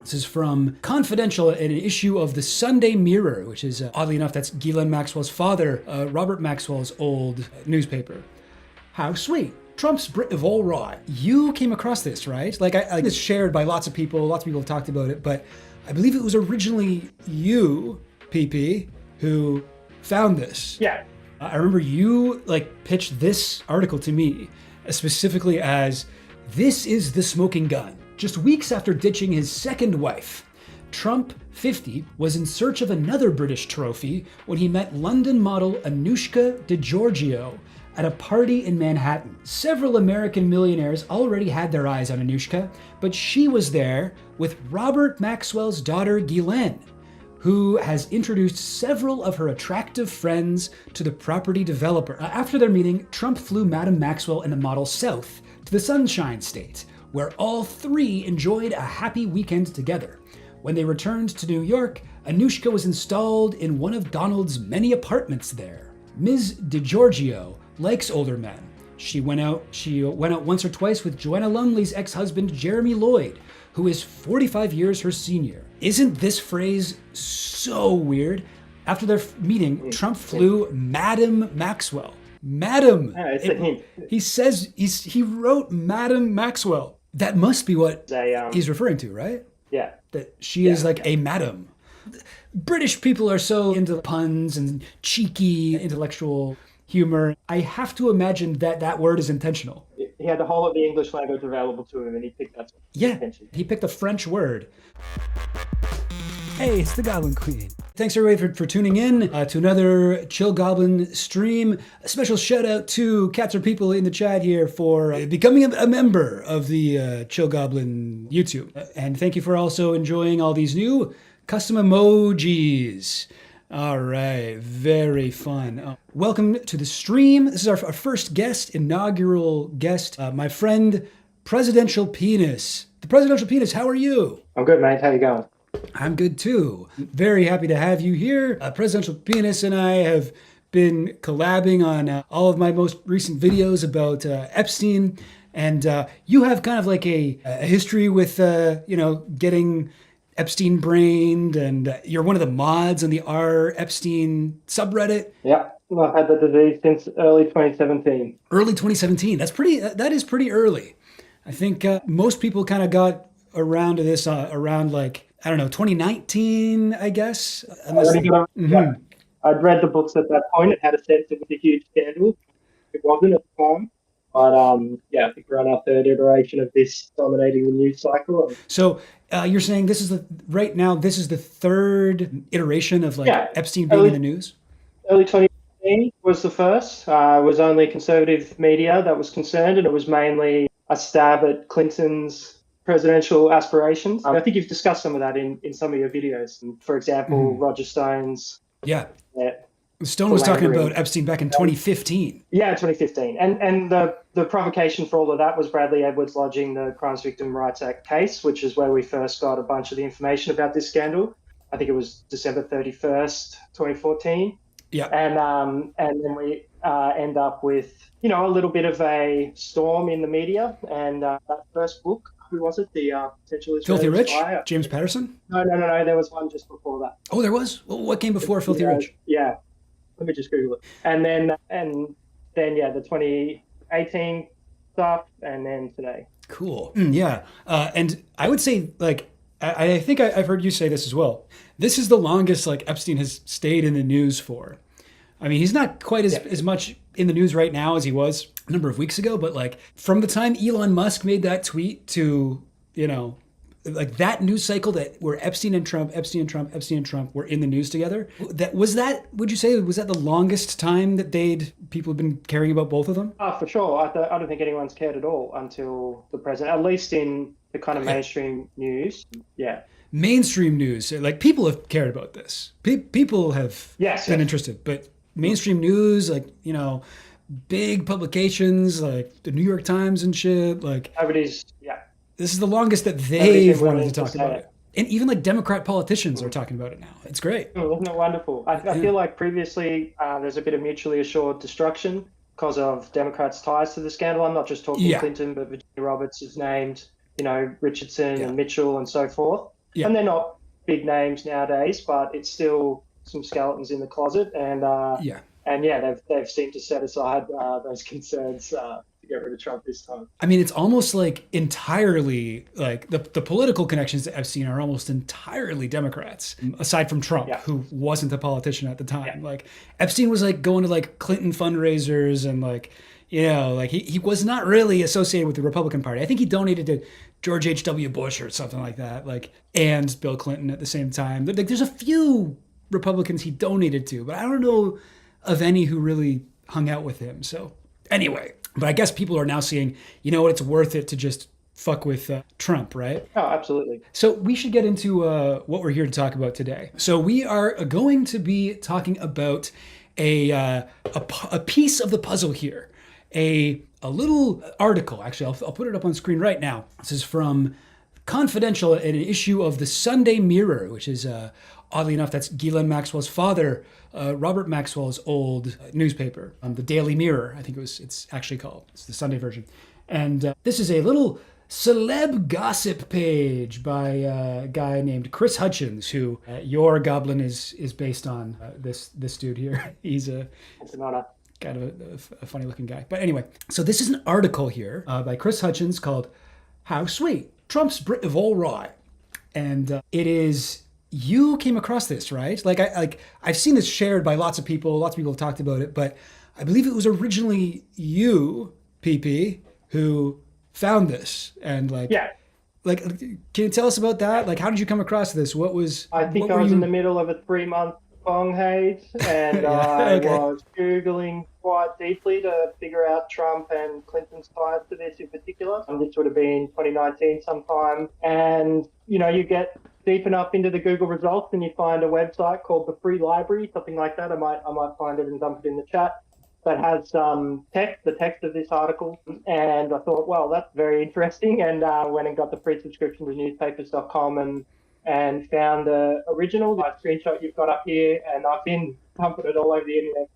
This is from Confidential, an issue of the Sunday Mirror, which is, oddly enough, that's Ghislaine Maxwell's father, Robert Maxwell's old newspaper. How sweet. Trump's Bvlgari. You came across this, right? Like, I it's shared by lots of people have talked about it, but I believe it was originally you, PP, who found this. Yeah. I remember you pitched this article to me specifically as, "This is the smoking gun." Just weeks after ditching his second wife, Trump, 50, was in search of another British trophy when he met London model Anouska de Georgiou at a party in Manhattan. Several American millionaires already had their eyes on Anouska, but she was there with Robert Maxwell's daughter Ghislaine, who has introduced several of her attractive friends to the property developer. After their meeting, Trump flew Madame Maxwell and the model south to the Sunshine State, where all three enjoyed a happy weekend together. When they returned to New York, Anouska was installed in one of Donald's many apartments there. Ms. de Georgiou likes older men. She went out once or twice with Joanna Lumley's ex-husband, Jeremy Lloyd, who is 45 years her senior. Isn't this phrase so weird? After their meeting, Trump flew Madame Maxwell. Madam. It's a hint. He says he wrote Madame Maxwell. That must be what he's referring to, right? Yeah. That she is like a madam. British people are so into puns and cheeky intellectual humor. I have to imagine that word is intentional. He had the whole of the English language available to him, and he picked that. He picked a French word. Hey, it's the Goblin Queen. Thanks everybody for tuning in to another Chill Goblin stream. A special shout out to Cats or People in the chat here for becoming a member of the Chill Goblin YouTube. And thank you for also enjoying all these new custom emojis. All right, very fun. Welcome to the stream. This is our first guest, inaugural guest, my friend, Presidential Penis. The Presidential Penis, how are you? I'm good, mate. How you going? I'm good too. Very happy to have you here. Presidential Penis and I have been collabing on all of my most recent videos about Epstein. And you have kind of like a history with, getting Epstein brained, and you're one of the mods on the R Epstein subreddit. Yeah, I've had the disease since early 2017. Early 2017. That is pretty early. I think most people kind of got around to this around 2019, I guess. Yeah. I'd read the books at that point. It had a sense it was a huge scandal. It wasn't at the time. But I think we're on our third iteration of this dominating the news cycle. So you're saying this is the third iteration of Epstein being in the news? Early 2015 was the first. It was only conservative media that was concerned, and it was mainly a stab at Clinton's presidential aspirations. I think you've discussed some of that in some of your videos. For example, Roger Stone's... Yeah. Stone was talking about Epstein back in 2015. Yeah, 2015. And the provocation for all of that was Bradley Edwards lodging the Crimes Victim Rights Act case, which is where we first got a bunch of the information about this scandal. I think it was December 31st, 2014. Yeah. And then we end up with, a little bit of a storm in the media. And that first book, who was it? The potential Israeli Filthy Rich? spy? James Patterson? No. There was one just before that. Oh, there was? Well, what came before Filthy Rich? Yeah. Let me just Google it. And then the 2018 stuff, and then today. Cool. Yeah. And I would say, I think I've heard you say this as well. This is the longest, Epstein has stayed in the news for. I mean, he's not quite as much in the news right now as he was a number of weeks ago, but from the time Elon Musk made that tweet to, that news cycle where Epstein and Trump were in the news together. Would you say, was that the longest time that people have been caring about both of them? Oh, for sure. I don't think anyone's cared at all until the present, at least in the kind of mainstream news. Yeah. Mainstream news, people have cared about this. People have been interested, but mainstream news, big publications like the New York Times and shit, nobody's, this is the longest that they've wanted to talk about it. And even Democrat politicians are talking about it now. It's great. Isn't it wonderful? I feel like previously there's a bit of mutually assured destruction because of Democrats' ties to the scandal. I'm not just talking Clinton, but Virginia Roberts is named, Richardson and Mitchell and so forth. Yeah. And they're not big names nowadays, but it's still some skeletons in the closet. Yeah. And yeah, they've seemed to set aside those concerns to get rid of Trump this time. I mean, it's almost like entirely like the political connections to Epstein are almost entirely Democrats, aside from Trump, Yeah. who wasn't a politician at the time. Yeah. Like Epstein was like going to like Clinton fundraisers and like, you know, like he was not really associated with the Republican Party. I think he donated to George H.W. Bush or something like that, like, and Bill Clinton at the same time. Like, there's a few Republicans he donated to, but I don't know of any who really hung out with him. So anyway, but I guess people are now seeing, you know what, it's worth it to just fuck with Trump, right? Oh, absolutely. So we should get into what we're here to talk about today. So we are going to be talking about a piece of the puzzle here, a little article. Actually, I'll put it up on screen right now. This is from Confidential, an issue of the Sunday Mirror, which is oddly enough, that's Ghislaine Maxwell's father, Robert Maxwell's old newspaper, the Daily Mirror, I think it's actually called. It's the Sunday version. And this is a little celeb gossip page by a guy named Chris Hutchins, who your Goblin is based on. This dude here. He's It's an honor. kind of a funny looking guy. But anyway, so this is an article here by Chris Hutchins called "How Sweet Trump's Bvlgari," and it is. You came across this, right? I've seen this shared by lots of people. Lots of people have talked about it, but I believe it was originally you, PP, who found this. And Yeah. can you tell us about that? Like, how did you come across this? What was? I think I was in the middle of a 3-month bong haze, and Yeah, I okay. was Googling quite deeply to figure out Trump and Clinton's ties to this in particular. And this would have been 2019 sometime. And, you know, you get deep enough into the Google results and you find a website called the Free Library, something like that. I might find it and dump it in the chat. That has the text of this article. And I thought, well, that's very interesting. And went and got the free subscription to newspapers.com and found the original, the screenshot you've got up here, and I've been pumping it all over the internet.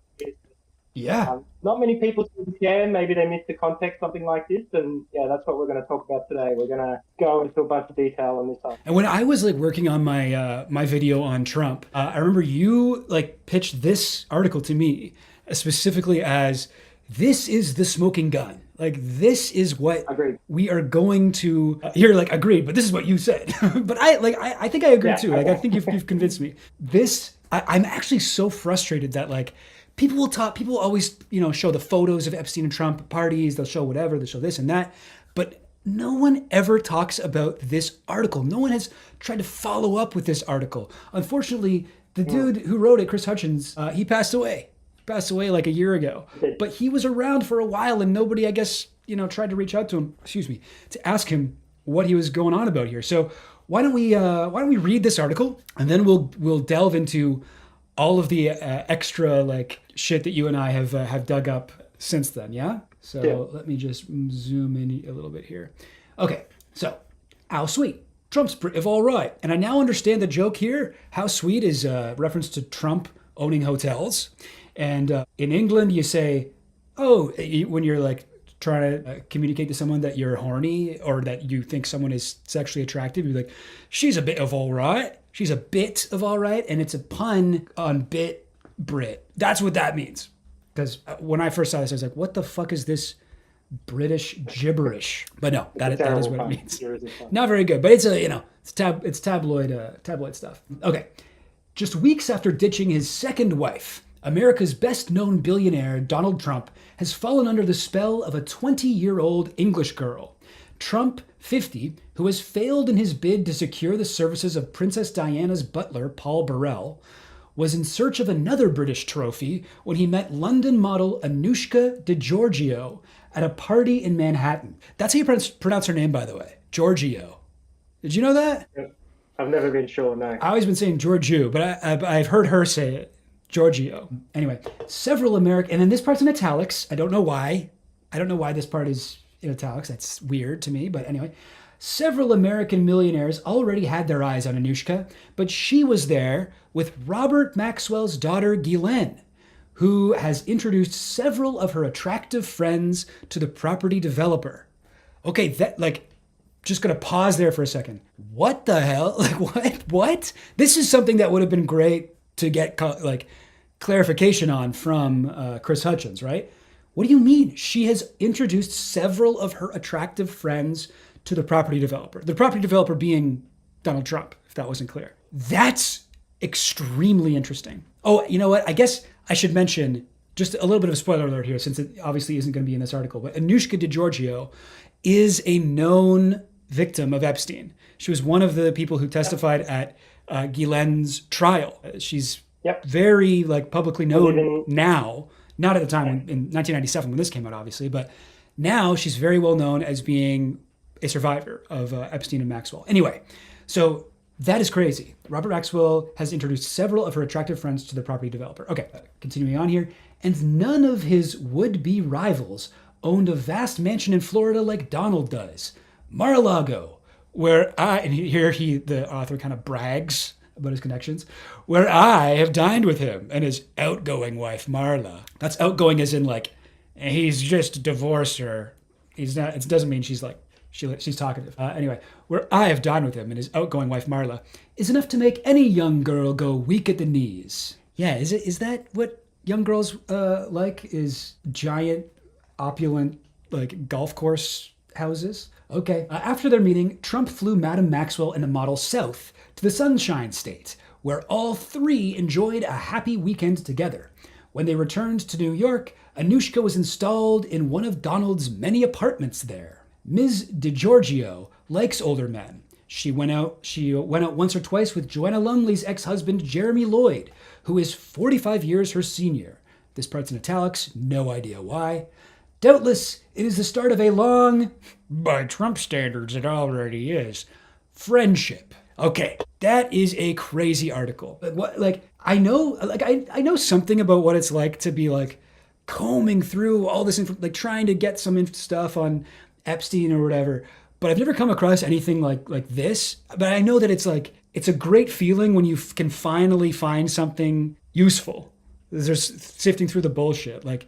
Yeah. Not many people share. Maybe they missed the context, something like this, and yeah, that's what we're going to talk about today. We're going to go into a bunch of detail on this one. And when I was like working on my my video on Trump, I remember you like pitched this article to me specifically as this is the smoking gun. Like this is what Agreed. we are going to. You're like agreed, but this is what you said. But I think I agree Yeah, too. Like okay. I think you've convinced me. I'm actually so frustrated that like. People always, you know, show the photos of Epstein and Trump parties. They'll show whatever. They'll show this and that. But no one ever talks about this article. No one has tried to follow up with this article. Unfortunately, the dude who wrote it, Chris Hutchins, he passed away. He passed away like a year ago. But he was around for a while and nobody, I guess, you know, tried to reach out to him, to ask him what he was going on about here. So why don't we read this article and then we'll delve into all of the extra like shit that you and I have dug up since then, yeah? So Yeah. let me just zoom in a little bit here. Okay, so how sweet. Trump's Bvlgari. And I now understand the joke here. How sweet is a reference to Trump owning hotels. And in England, you say, oh, when you're like trying to communicate to someone that you're horny or that you think someone is sexually attractive, you're like, she's a bit of all right. She's a bit of all right. And it's a pun on bit Brit. That's what that means. Because when I first saw this, I was like, what the fuck is this British gibberish? But no, that is what it means. Not very good, but it's it's tabloid stuff. Okay. Just weeks after ditching his second wife, America's best-known billionaire, Donald Trump, has fallen under the spell of a 20-year-old English girl. Trump, 50, who has failed in his bid to secure the services of Princess Diana's butler, Paul Burrell, was in search of another British trophy when he met London model Anouska de Georgiou at a party in Manhattan. That's how you pronounce her name, by the way. Georgiou. Did you know that? I've never been sure, no. I've always been saying Georgiou, but I've heard her say it. Georgiou. Anyway, several American, and then this part's in italics. I don't know why. This part is in italics. That's weird to me, but anyway. Several American millionaires already had their eyes on Anouska, but she was there with Robert Maxwell's daughter, Ghislaine, who has introduced several of her attractive friends to the property developer. Okay, just going to pause there for a second. What the hell? Like, what? This is something that would have been great to get like clarification on from Chris Hutchins, right? What do you mean? She has introduced several of her attractive friends to the property developer. The property developer being Donald Trump, if that wasn't clear. That's extremely interesting. Oh, you know what? I guess I should mention just a little bit of a spoiler alert here, since it obviously isn't going to be in this article, but Anouska de Georgiou is a known victim of Epstein. She was one of the people who testified at Guillen's trial. She's very like publicly known now, not at the time in 1997 when this came out, obviously, but now she's very well known as being a survivor of Epstein and Maxwell. Anyway, so that is crazy. Robert Maxwell has introduced several of her attractive friends to the property developer. Okay, continuing on here. And none of his would-be rivals owned a vast mansion in Florida like Donald does. Mar-a-Lago, where the author kind of brags about his connections, where I have dined with him and his outgoing wife, Marla. That's outgoing as in like, he's just divorced her. He's not, it doesn't mean she's like, she's talkative. Anyway, where I have dined with him and his outgoing wife, Marla, is enough to make any young girl go weak at the knees. Yeah, is that what young girls like, is giant, opulent, like golf course houses? Okay. After their meeting, Trump flew Madam Maxwell and the model south to the Sunshine State, where all three enjoyed a happy weekend together. When they returned to New York, Anouska was installed in one of Donald's many apartments there. Ms. de Georgiou likes older men. She went out once or twice with Joanna Lumley's ex-husband, Jeremy Lloyd, who is 45 years her senior. This part's in italics, no idea why. Doubtless, it is the start of a long, by Trump standards it already is, friendship. Okay, that is a crazy article. I know something about what it's like to be like combing through all this, like trying to get some stuff on Epstein or whatever, but I've never come across anything like this. But I know that it's a great feeling when you can finally find something useful. There's sifting through the bullshit. Like,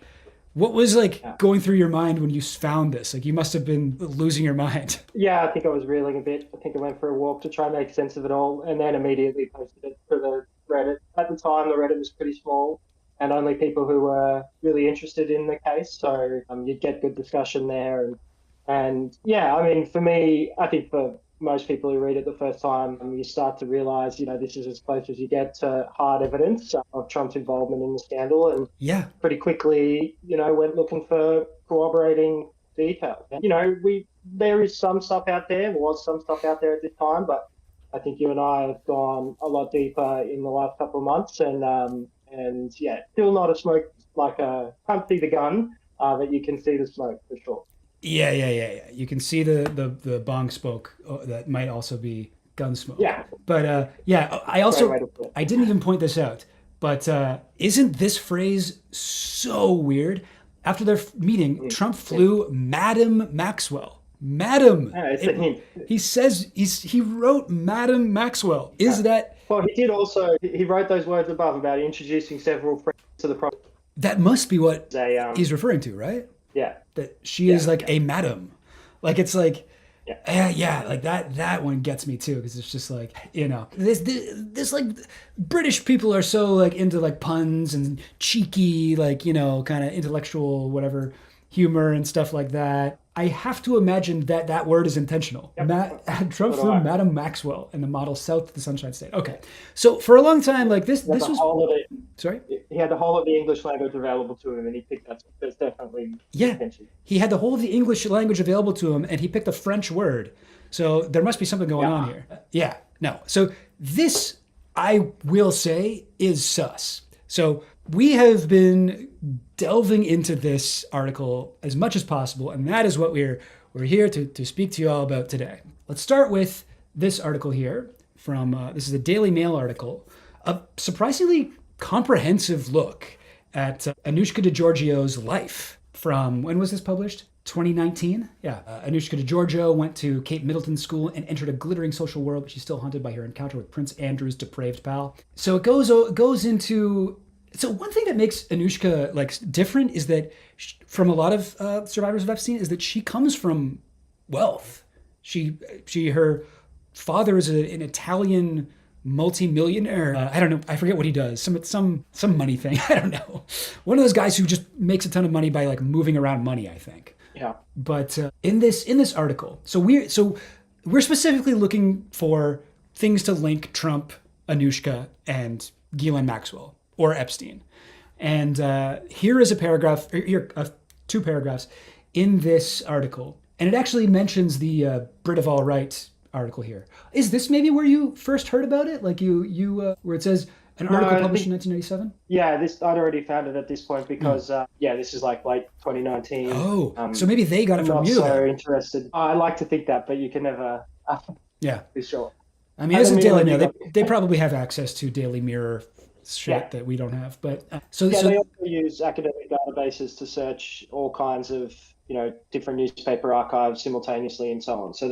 what was going through your mind when you found this? Like, you must have been losing your mind. Yeah, I think I was reeling a bit. I think I went for a walk to try and make sense of it all, and then immediately posted it for the Reddit. At the time, the Reddit was pretty small, and only people who were really interested in the case. So you'd get good discussion there. And yeah, I mean, for me, I think for most people who read it the first time, you start to realize, this is as close as you get to hard evidence of Trump's involvement in the scandal. And pretty quickly, went looking for corroborating details. And, there is some stuff out there, was some stuff out there at this time, but I think you and I have gone a lot deeper in the last couple of months. And still not a smoke, can't see the gun, but you can see the smoke for sure. Yeah. You can see the bong smoke that might also be gun smoke. Yeah. But I didn't even point this out, but isn't this phrase so weird? After their meeting, Trump flew Madam Maxwell. Madam. He says he wrote Madam Maxwell. Is that? Well, he did also. He wrote those words above about introducing several friends to the property. That must be what he's referring to, right? Yeah. That she is like a madam. Like, it's like, like that one gets me too, because it's just like, this like British people are so like into like puns and cheeky, like, kind of intellectual, whatever, humor and stuff like that. I have to imagine that word is intentional. Yep. Trump flew Madam Maxwell and the model south to the Sunshine State. Okay. So for a long time, like this was... Sorry? He had the whole of the English language available to him, and he picked that. That's definitely intention. He had the whole of the English language available to him, and he picked a French word. So there must be something going on here. Yeah. No. So this, I will say, is sus. So we have been delving into this article as much as possible, and that is what we're here to speak to you all about today. Let's start with this article here from, this is a Daily Mail article, a surprisingly comprehensive look at Anouska de Georgiou's life from, when was this published? 2019? Yeah. Anouska de Georgiou went to Kate Middleton School and entered a glittering social world, but she's still haunted by her encounter with Prince Andrew's depraved pal. So it goes into... So one thing that makes Anouska different is that from a lot of survivors of Epstein is that she comes from wealth. Her father is an Italian multi-millionaire. I don't know. I forget what he does. Some money thing. I don't know. One of those guys who just makes a ton of money by like moving around money, I think. Yeah. But in this article, so we're specifically looking for things to link Trump, Anouska, and Ghislaine Maxwell or Epstein. And here is a paragraph. Here, two paragraphs in this article, and it actually mentions the Brit article here. Is this maybe where you first heard about it? Like you where it says an article published in 1997? Yeah, I'd already found it at this point because this is like late 2019. Oh, so maybe they got it from not you. So then. interested. I like to think that, but you can never be sure. I mean, it's a Daily Mirror. They probably have access to Daily Mirror shit that we don't have. But so they also use academic databases to search all kinds of different newspaper archives simultaneously and so on. So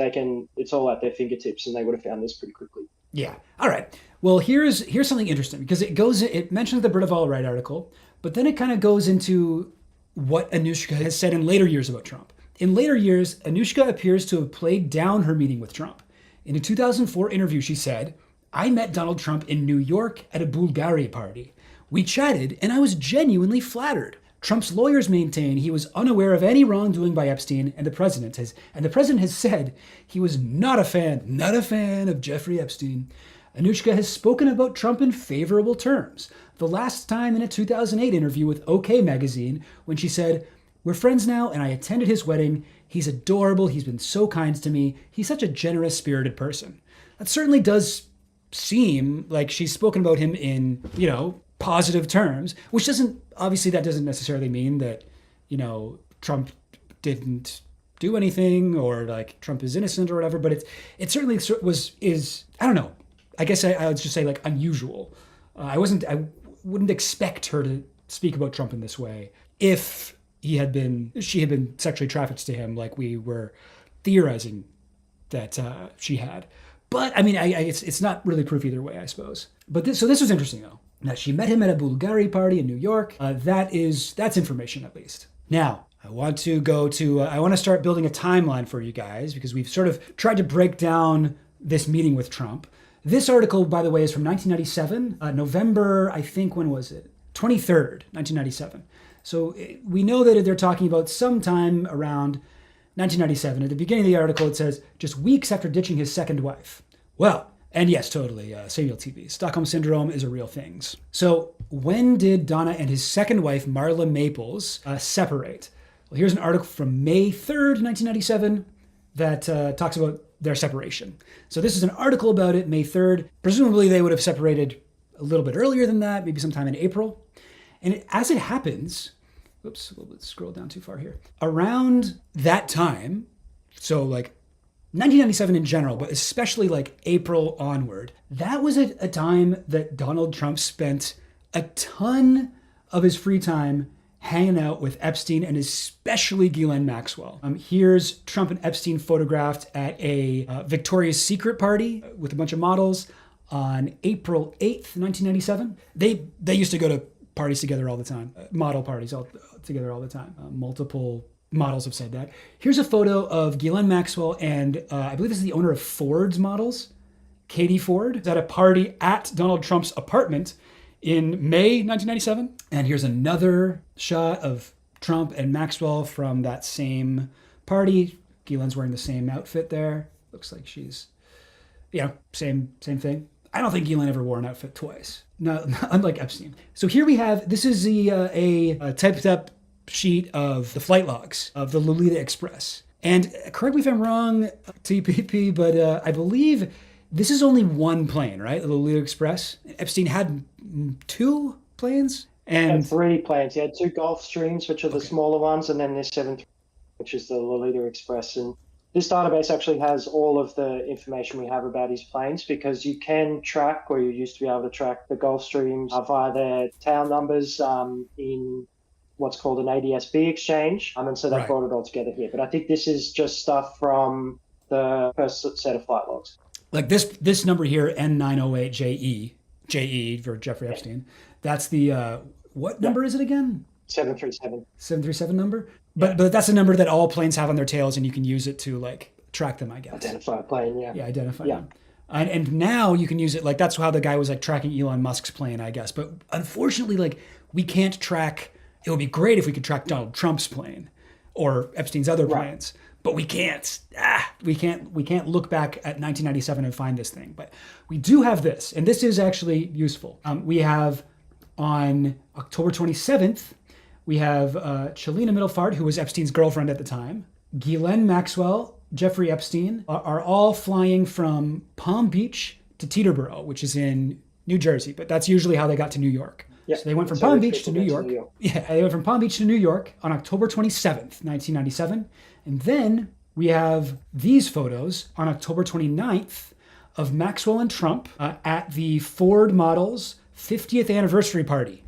it's all at their fingertips, and they would have found this pretty quickly. Yeah. All right. Well, here's something interesting because it mentions the Bvlgari article, but then it kind of goes into what Anouska has said in later years about Trump. In later years, Anouska appears to have played down her meeting with Trump. In a 2004 interview, she said, "I met Donald Trump in New York at a Bvlgari party. We chatted, and I was genuinely flattered. Trump's lawyers maintain he was unaware of any wrongdoing by Epstein, and the president has said he was not a fan of Jeffrey Epstein. Anouska has spoken about Trump in favorable terms. The last time in a 2008 interview with OK magazine, when she said, 'We're friends now, and I attended his wedding. He's adorable. He's been so kind to me. He's such a generous, spirited person.' That certainly does seem like she's spoken about him in, positive terms, which that doesn't necessarily mean that, Trump didn't do anything or like Trump is innocent or whatever, but it certainly is, I don't know. I guess I would just say like unusual. I wouldn't expect her to speak about Trump in this way if she had been sexually trafficked to him like we were theorizing that she had. But I mean, it's not really proof either way, I suppose. But this was interesting though. That she met him at a Bvlgari party in New York. That's information at least. Now, I want to start building a timeline for you guys because we've sort of tried to break down this meeting with Trump. This article, by the way, is from 1997, November, I think, when was it? 23rd, 1997. So we know that they're talking about sometime around 1997. At the beginning of the article, it says, just weeks after ditching his second wife. Well, and yes, totally, Samuel TV. Stockholm Syndrome is a real thing. So when did Donna and his second wife, Marla Maples, separate? Well, here's an article from May 3rd, 1997 that talks about their separation. So this is an article about it, May 3rd. Presumably they would have separated a little bit earlier than that, maybe sometime in April. And as it happens, let's scroll down too far here. Around that time, so like 1997 in general, but especially like April onward, that was a time that Donald Trump spent a ton of his free time hanging out with Epstein and especially Ghislaine Maxwell. Here's Trump and Epstein photographed at a Victoria's Secret party with a bunch of models on April 8th, 1997. They used to go to parties together all the time, model parties all together all the time. Multiple models have said that. Here's a photo of Ghislaine Maxwell and I believe this is the owner of Ford's Models, Katie Ford, at a party at Donald Trump's apartment in May 1997. And here's another shot of Trump and Maxwell from that same party. Ghislaine's wearing the same outfit there. Looks like she's, same thing. I don't think Ghislaine ever wore an outfit twice. No, unlike Epstein. So here we have, this is a typed up sheet of the flight logs of the Lolita Express. And correct me if I'm wrong, TPP, but I believe this is only one plane, right? The Lolita Express. Epstein had two planes? And 3 planes. He had 2 Gulfstreams, which are the smaller ones, and then this 737, which is the Lolita Express. And this database actually has all of the information we have about his planes because you can track, or you used to be able to track the Gulfstreams via their tail numbers in what's called an ADS-B exchange. And so they brought it all together here. But I think this is just stuff from the first set of flight logs. Like this number here, N908JE for Jeffrey Epstein. That's the, what number is it again? 737. 737 number? But that's a number that all planes have on their tails, and you can use it to like track them, I guess. Identify a plane, yeah. Yeah, identify them. And now you can use it, like that's how the guy was like tracking Elon Musk's plane, I guess. But unfortunately, like we can't track, it would be great if we could track Donald Trump's plane or Epstein's other planes, but we can't. We can't look back at 1997 and find this thing. But we do have this, and this is actually useful. We have on October 27th, we have Chelina Mittelfart, who was Epstein's girlfriend at the time, Ghislaine Maxwell, Jeffrey Epstein are all flying from Palm Beach to Teterboro, which is in New Jersey, but that's usually how they got to New York. Yeah. So they went from Palm Beach to New York. Yeah, they went from Palm Beach to New York on October 27th, 1997. And then we have these photos on October 29th of Maxwell and Trump at the Ford Models 50th anniversary party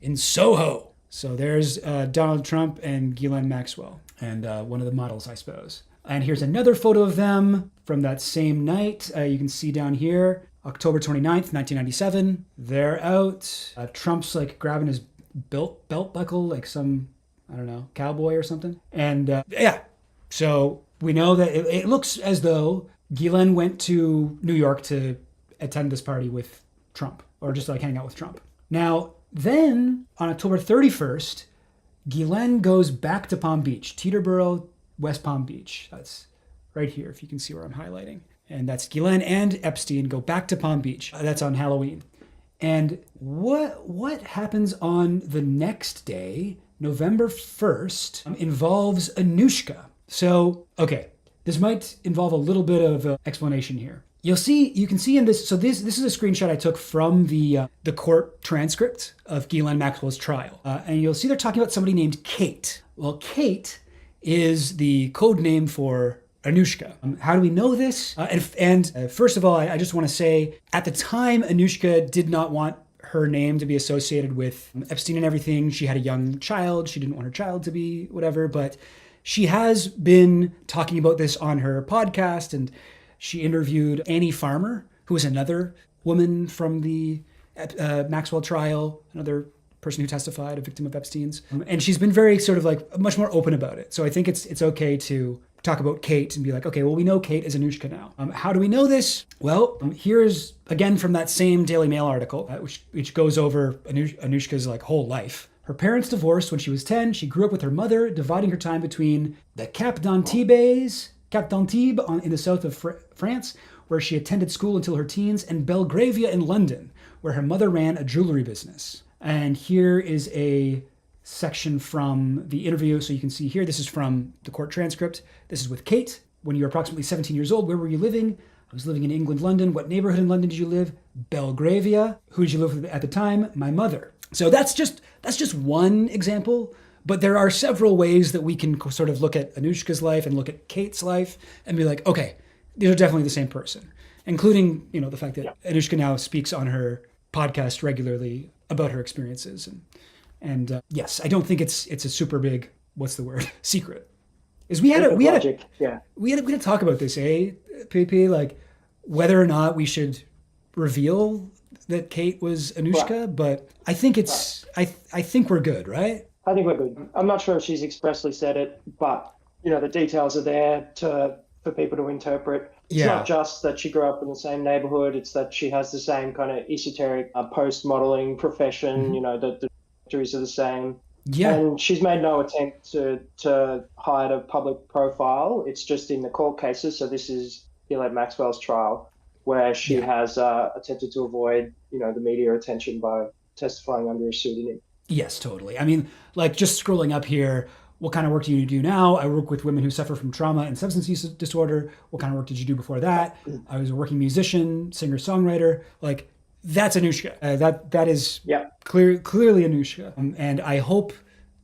in Soho. So there's Donald Trump and Ghislaine Maxwell, and one of the models, I suppose. And here's another photo of them from that same night. You can see down here, October 29th, 1997. They're out. Trump's like grabbing his belt buckle, like some, I don't know, cowboy or something. And so we know that it looks as though Ghislaine went to New York to attend this party with Trump, or just like hang out with Trump. Now, then on October 31st, Ghislaine goes back to Palm Beach, Teterboro, West Palm Beach. That's right here, if you can see where I'm highlighting. And that's Ghislaine and Epstein go back to Palm Beach. That's on Halloween. And what happens on the next day, November 1st, involves Anouska. So, okay, this might involve a little bit of explanation here. You can see in this, so this is a screenshot I took from the court transcript of Ghislaine Maxwell's trial. And you'll see they're talking about somebody named Kate. Well, Kate is the code name for Anouska. How do we know this? First of all, I just want to say, at the time, Anouska did not want her name to be associated with Epstein and everything. She had a young child. She didn't want her child to be whatever, but she has been talking about this on her podcast, and she interviewed Annie Farmer, who was another woman from the Maxwell trial, another person who testified, a victim of Epstein's. And she's been very sort of like much more open about it. So I think it's okay to talk about Kate and be like, okay, well, we know Kate is Anouska now. How do we know this? Well, here's again from that same Daily Mail article, which goes over Anouska's like whole life. Her parents divorced when she was 10. She grew up with her mother, dividing her time between the Cap d'Antibes in the south of France, where she attended school until her teens, and Belgravia in London, where her mother ran a jewelry business. And here is a section from the interview. So you can see here, this is from the court transcript. This is with Kate. When you were approximately 17 years old, where were you living? I was living in England, London. What neighborhood in London did you live? Belgravia. Who did you live with at the time? My mother. So that's just one example. But there are several ways that we can sort of look at Anouska's life and look at Kate's life and be like, okay, these are definitely the same person, including, the fact that Anouska now speaks on her podcast regularly about her experiences. And yes, I don't think it's a super big, what's the word, secret. We had to talk about this, PP, like whether or not we should reveal that Kate was Anouska, right. But I think I think we're good, right? I think we're good. I'm not sure if she's expressly said it, but the details are there for people to interpret. It's not just that she grew up in the same neighborhood, it's that she has the same kind of esoteric post-modeling profession, mm-hmm. The trajectories are the same. Yeah. And she's made no attempt to hide a public profile. It's just in the court cases. So this is Ghislaine Maxwell's trial, where she has attempted to avoid, the media attention by testifying under a pseudonym. Yes, totally. I mean, like just scrolling up here, what kind of work do you do now? I work with women who suffer from trauma and substance use disorder. What kind of work did you do before that? I was a working musician, singer-songwriter. Like, that's Anouska. That is clearly Anouska. And I hope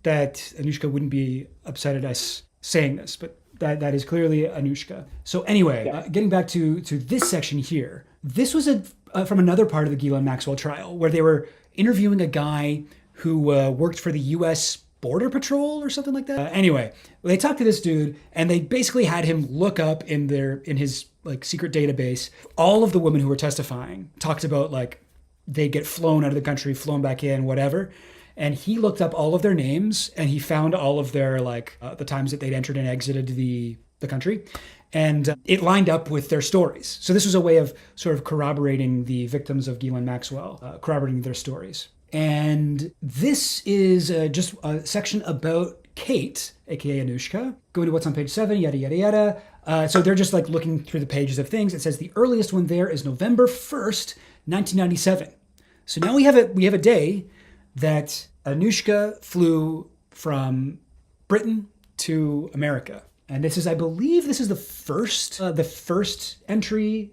that Anouska wouldn't be upset at us saying this, but that is clearly Anouska. So anyway, getting back to this section here, this was from another part of the Ghislaine Maxwell trial where they were interviewing a guy who worked for the U.S. Border Patrol or something like that. Anyway, they talked to this dude and they basically had him look up in his like secret database. All of the women who were testifying talked about like they get flown out of the country, flown back in, whatever. And he looked up all of their names and he found all of their like the times that they'd entered and exited the country. And it lined up with their stories. So this was a way of sort of corroborating the victims of Ghislaine Maxwell, corroborating their stories. And this is just a section about Kate, aka Anouska, going to what's on page 7, yada, yada, yada. So they're just like looking through the pages of things. It says the earliest one there is November 1st, 1997. So now we have a day that Anouska flew from Britain to America. And this is, I believe, the first entry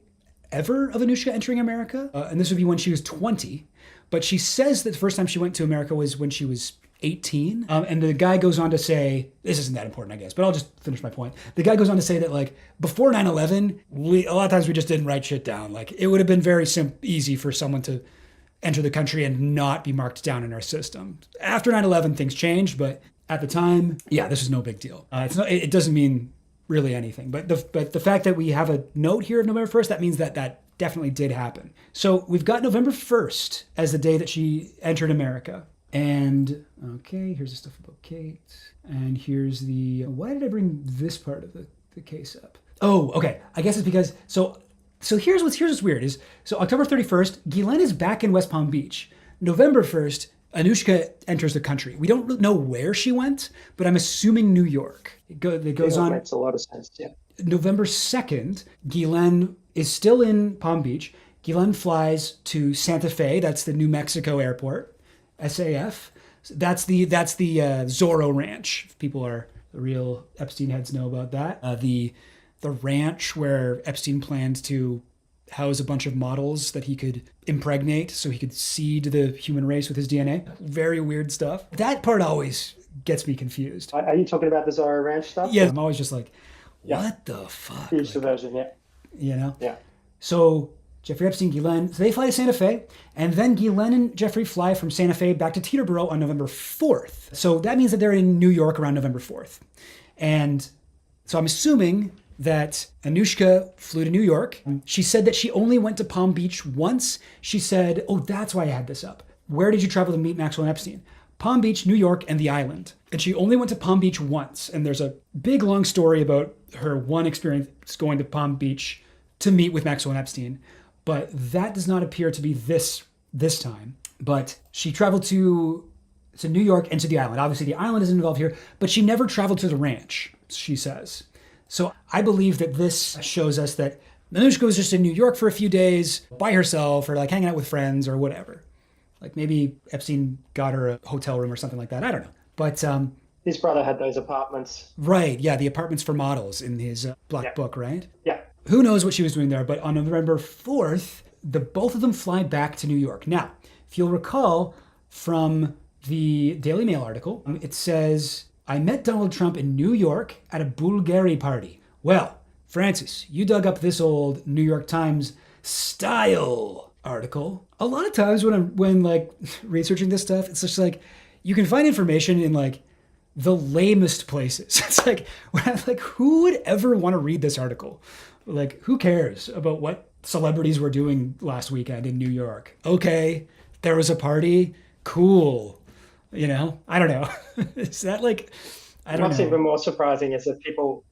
ever of Anouska entering America. And this would be when she was 20. But she says that the first time she went to America was when she was 18. And the guy goes on to say, this isn't that important, I guess, but I'll just finish my point. The guy goes on to say that, like, before 9/11, a lot of times we just didn't write shit down. Like, it would have been very easy for someone to enter the country and not be marked down in our system. After 9/11, things changed, but at the time, yeah, this is no big deal. It doesn't mean really anything. But the fact that we have a note here of November 1st, that means that definitely did happen. So we've got November 1st as the day that she entered America. And, okay, here's the stuff about Kate. And here's why did I bring this part of the case up? Oh, okay. I guess it's because, so here's what's weird is, so October 31st, Ghislaine is back in West Palm Beach. November 1st, Anouska enters the country. We don't know where she went, but I'm assuming New York. It goes on. Makes a lot of sense, yeah. November 2nd, Ghislaine is still in Palm Beach. Ghislaine flies to Santa Fe. That's the New Mexico airport, SAF. That's the Zorro Ranch. If people are the real Epstein heads know about that. The ranch where Epstein planned to house a bunch of models that he could impregnate so he could seed the human race with his DNA. Very weird stuff. That part always gets me confused. Are you talking about the Zorro Ranch stuff? Yeah, I'm always just like, what the fuck? Huge diversion, yeah. You know? Yeah. So Jeffrey Epstein, Ghislaine, so they fly to Santa Fe, and then Ghislaine and Jeffrey fly from Santa Fe back to Teterboro on November 4th. So that means that they're in New York around November 4th. And so I'm assuming that Anouska flew to New York. She said that she only went to Palm Beach once. She said, oh, that's why I had this up. Where did you travel to meet Maxwell Epstein? Palm Beach, New York, and the island. And she only went to Palm Beach once. And there's a big, long story about her one experience going to Palm Beach to meet with Maxwell Epstein. But that does not appear to be this time. But she traveled to New York and to the island. Obviously, the island isn't involved here, but she never traveled to the ranch, she says. So I believe that this shows us that Anouska was just in New York for a few days by herself or like hanging out with friends or whatever. Like maybe Epstein got her a hotel room or something like that. I don't know. But his brother had those apartments. Right. Yeah. The apartments for models in his black book, right? Yeah. Who knows what she was doing there. But on November 4th, both of them fly back to New York. Now, if you'll recall from the Daily Mail article, it says, I met Donald Trump in New York at a Bvlgari party. Well, Francis, you dug up this old New York Times style article. A lot of times when like researching this stuff, it's just like you can find information in like the lamest places. It's like who would ever want to read this article? Like, who cares about what celebrities were doing last weekend in New York? Okay, there was a party. Cool. You know, I don't know. Is that like, I don't know. What's even more surprising is that people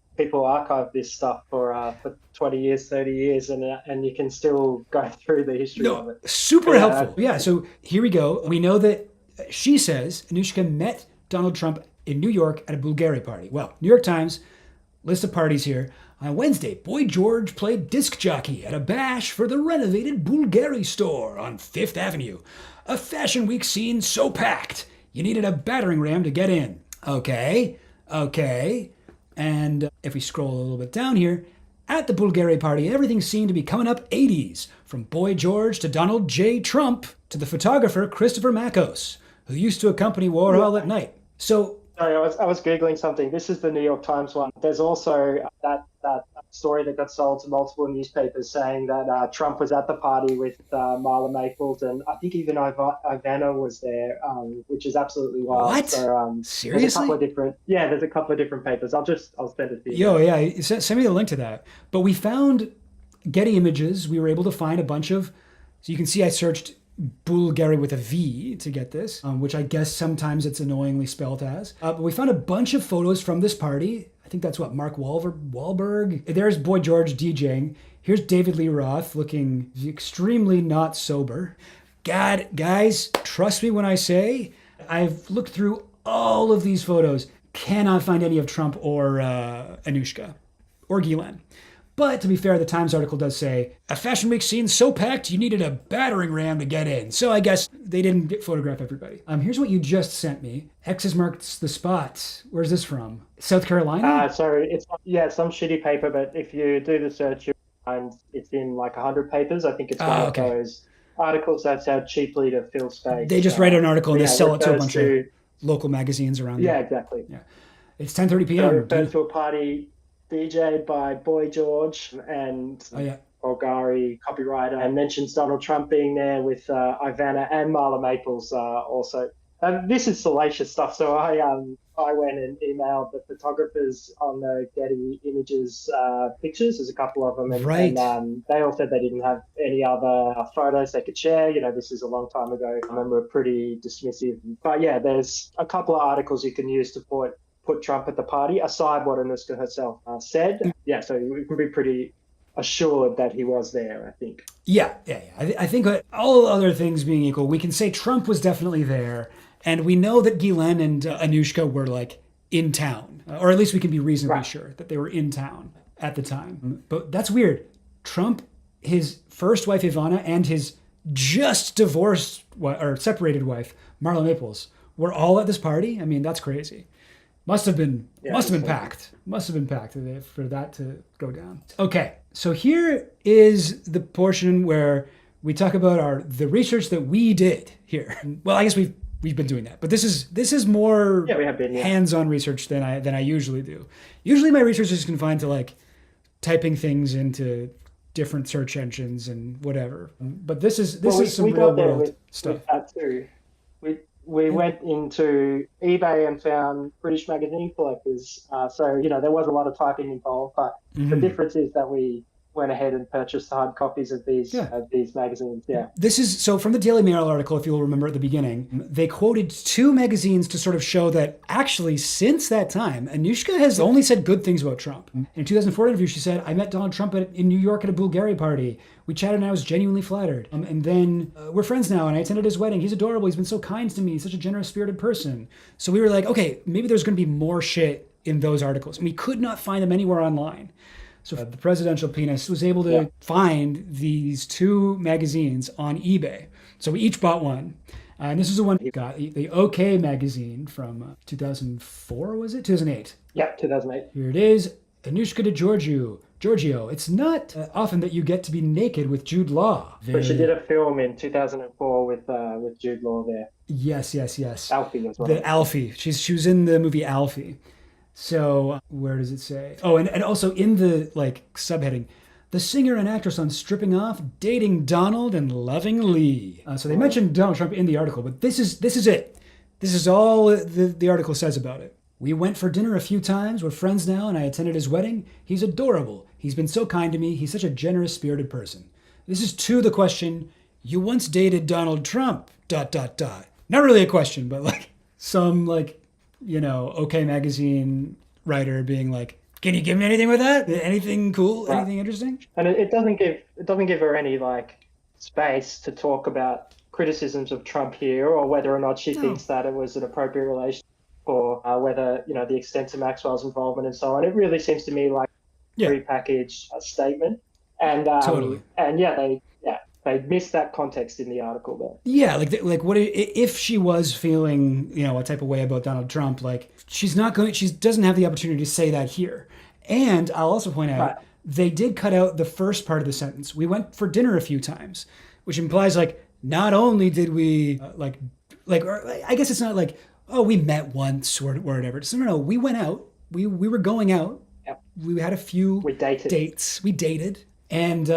archive this stuff for 20 years, 30 years, and you can still go through the history of it. Super helpful. Yeah, so here we go. We know that she says Anouska met Donald Trump in New York at a Bvlgari party. Well, New York Times, list of parties here. On Wednesday, Boy George played disc jockey at a bash for the renovated Bvlgari store on 5th Avenue. A Fashion Week scene so packed, you needed a battering ram to get in. Okay. And if we scroll a little bit down here, at the Bvlgari party, everything seemed to be coming up 80s, from Boy George to Donald J. Trump to the photographer Christopher Makos, who used to accompany Warhol at night. So, sorry, I was Googling something. This is the New York Times one. There's also that story that got sold to multiple newspapers saying that Trump was at the party with Marla Maples, and I think even Ivana was there, which is absolutely wild. What? So, seriously? There's a couple of different papers. I'll send it to you. Yo, yeah, send me the link to that. But we found Getty Images. We were able to find a bunch of, so you can see I searched Bvlgari with a V to get this, which I guess sometimes it's annoyingly spelled as. But we found a bunch of photos from this party. I think that's what, Mark Wahlberg. There's Boy George DJing. Here's David Lee Roth looking extremely not sober. God, guys, trust me when I say I've looked through all of these photos. Cannot find any of Trump or Anouska or Ghislaine. But to be fair, the Times article does say, a Fashion Week scene so packed you needed a battering ram to get in. So I guess they didn't photograph everybody. Here's what you just sent me. X's marks the spots. Where's this from? South Carolina? Sorry, it's some shitty paper, but if you do the search, you'll find it's in like 100 papers. I think it's one of those articles that's out cheaply to fill space. They just write an article and they sell it to a bunch of local magazines around there. Yeah, exactly. Yeah. It's 10:30 p.m. So it refers to a party DJ'd by Boy George and Bvlgari copywriter, and mentions Donald Trump being there with Ivana and Marla Maples also. This is salacious stuff. So I went and emailed the photographers on the Getty Images pictures. There's a couple of them, and they all said they didn't have any other photos they could share. You know, this is a long time ago, and we're pretty dismissive. But yeah, there's a couple of articles you can use to put Trump at the party, aside what Anouska herself said. Yeah, so we can be pretty assured that he was there, I think. Yeah. I think all other things being equal, we can say Trump was definitely there. And we know that Ghislaine and Anouska were like in town, or at least we can be reasonably sure that they were in town at the time. But that's weird. Trump, his first wife, Ivana, and his just divorced or separated wife, Marla Maples, were all at this party. I mean, that's crazy. Must have been packed. Must have been packed for that to go down. Okay, so here is the portion where we talk about the research that we did here. Well, I guess we've been doing that, but this is more hands-on research than I usually do. Usually, my research is confined to like typing things into different search engines and whatever. But this is some real world stuff. With that too. We went into eBay and found British magazine collectors. So, there was a lot of typing involved, but the difference is that we went ahead and purchased hard copies of these magazines. Yeah. This is so from the Daily Mail article, if you'll remember at the beginning, they quoted two magazines to sort of show that actually since that time, Anouska has only said good things about Trump. In a 2004 interview, she said, I met Donald Trump in New York at a Bvlgari party. We chatted and I was genuinely flattered. And then we're friends now and I attended his wedding. He's adorable. He's been so kind to me. He's such a generous spirited person. So we were like, okay, maybe there's going to be more shit in those articles. And we could not find them anywhere online. So the presidential penis was able to find these two magazines on eBay. So we each bought one. And this is the one we got, the OK magazine from 2004, was it? 2008. Yeah, 2008. Here it is, Anouska de Georgiou. It's not often that you get to be naked with Jude Law. But she did a film in 2004 with Jude Law there. Yes. Alfie as well. The Alfie. She was in the movie Alfie. So where does it say? Oh, and also in the like subheading, the singer and actress on Stripping Off, dating Donald and loving Lee. So they mentioned Donald Trump in the article, but this is it. This is all the article says about it. We went for dinner a few times. We're friends now, and I attended his wedding. He's adorable. He's been so kind to me. He's such a generous, spirited person. This is to the question, you once dated Donald Trump, ... Not really a question, but like some like, OK magazine writer being like, can you give me anything with that? Anything cool? Right. Anything interesting? And it doesn't give her any like space to talk about criticisms of Trump here, or whether or not she thinks that it was an appropriate relationship, or whether the extent to Maxwell's involvement and so on. It really seems to me like a prepackaged statement, and totally. And they missed that context in the article there. Yeah, like what if she was feeling a type of way about Donald Trump? Like she doesn't have the opportunity to say that here. And I'll also point out they did cut out the first part of the sentence. We went for dinner a few times, which implies like not only did we or I guess it's not like we met once or whatever. Just no, we went out. We were going out. Yep. We had a few dates. We dated. And,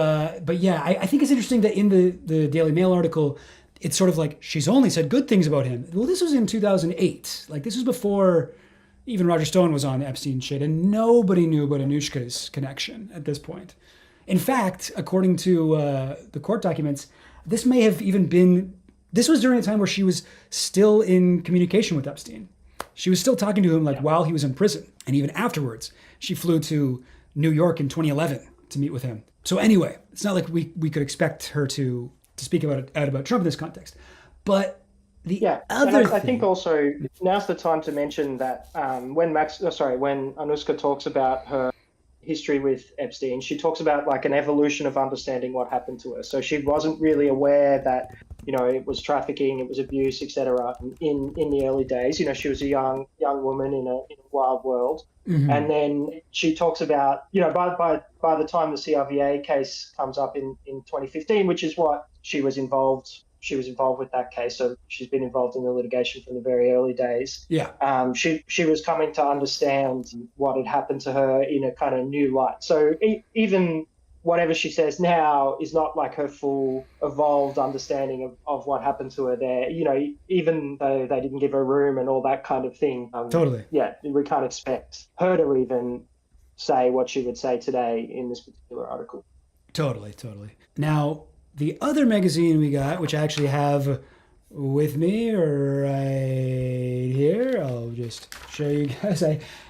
but yeah, I think it's interesting that in the Daily Mail article, it's sort of like, she's only said good things about him. Well, this was in 2008. Like, this was before even Roger Stone was on Epstein shit, and nobody knew about Anouska's connection at this point. In fact, according to the court documents, this was during a time where she was still in communication with Epstein. She was still talking to him like while he was in prison. And even afterwards, she flew to New York in 2011 to meet with him. So anyway, it's not like we could expect her to speak about Trump in this context. But I think also now's the time to mention that when Anouska talks about her history with Epstein, she talks about like an evolution of understanding what happened to her. So she wasn't really aware that, it was trafficking, it was abuse, etc. in the early days. She was a young woman in a wild world. Mm-hmm. And then she talks about, by the time the CRVA case comes up in 2015, which is what she was involved with that case. So she's been involved in the litigation from the very early days. Yeah. She was coming to understand what had happened to her in a kind of new light. So even whatever she says now is not like her full evolved understanding of what happened to her there. Even though they didn't give her room and all that kind of thing. Totally. Yeah, we can't expect her to even say what she would say today in this particular article. Totally. Now, the other magazine we got, which I actually have with me right here, I'll just show you guys.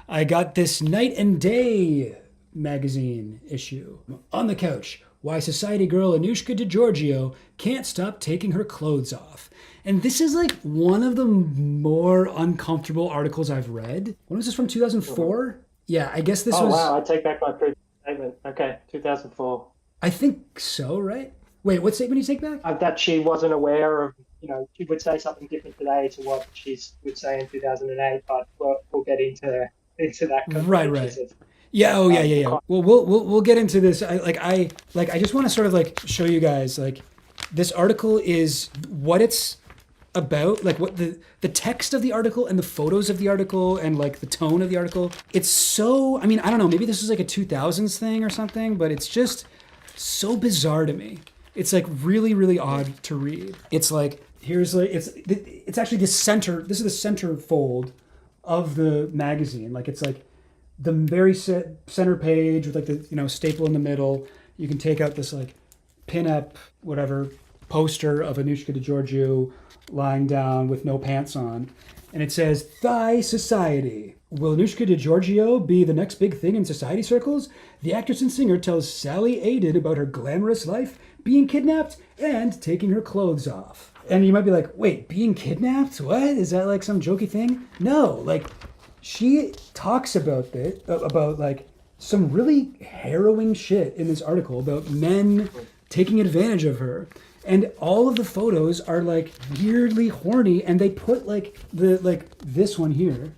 I got this Night and Day magazine issue. On the couch, why society girl Anouska de Georgiou can't stop taking her clothes off. And this is like one of the more uncomfortable articles I've read. When was this, from 2004? Yeah, I guess this was... Oh, wow, I take back my previous statement. Okay, 2004. I think so, right? Wait, what statement do you take back? That she wasn't aware of, she would say something different today to what she would say in 2008, but we'll get into that. Right. Yeah. Well, we'll get into this. I just want to sort of like show you guys like this article is what it's about, like what the text of the article and the photos of the article and like the tone of the article. It's so, I don't know, maybe this is like a 2000s thing or something, but it's just so bizarre to me. It's like really, really odd to read. It's like, here's like, it's actually this is the center fold of the magazine. Like it's like the very center page with like the, staple in the middle. You can take out this like pin-up, whatever, poster of Anouska de Georgiou lying down with no pants on. And it says, Thigh Society. Will Anouska de Georgiou be the next big thing in society circles? The actress and singer tells Sally Aiden about her glamorous life, being kidnapped, and taking her clothes off. And you might be like, wait, being kidnapped? What? Is that like some jokey thing? No, like she talks about like some really harrowing shit in this article about men taking advantage of her. And all of the photos are like weirdly horny, and they put like this one here.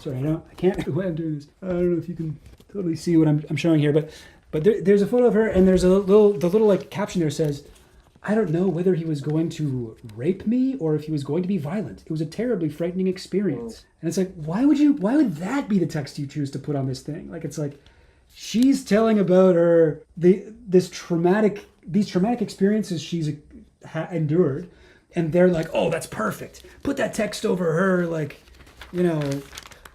Sorry, I can't do what I'm doing this. I don't know if you can totally see what I'm showing here, but there's a photo of her, and there's the little like caption there says, I don't know whether he was going to rape me or if he was going to be violent. It was a terribly frightening experience. And it's like, why would that be the text you choose to put on this thing? Like, it's like, she's telling about her, these traumatic experiences she's endured. And they're like, oh, that's perfect. Put that text over her, like,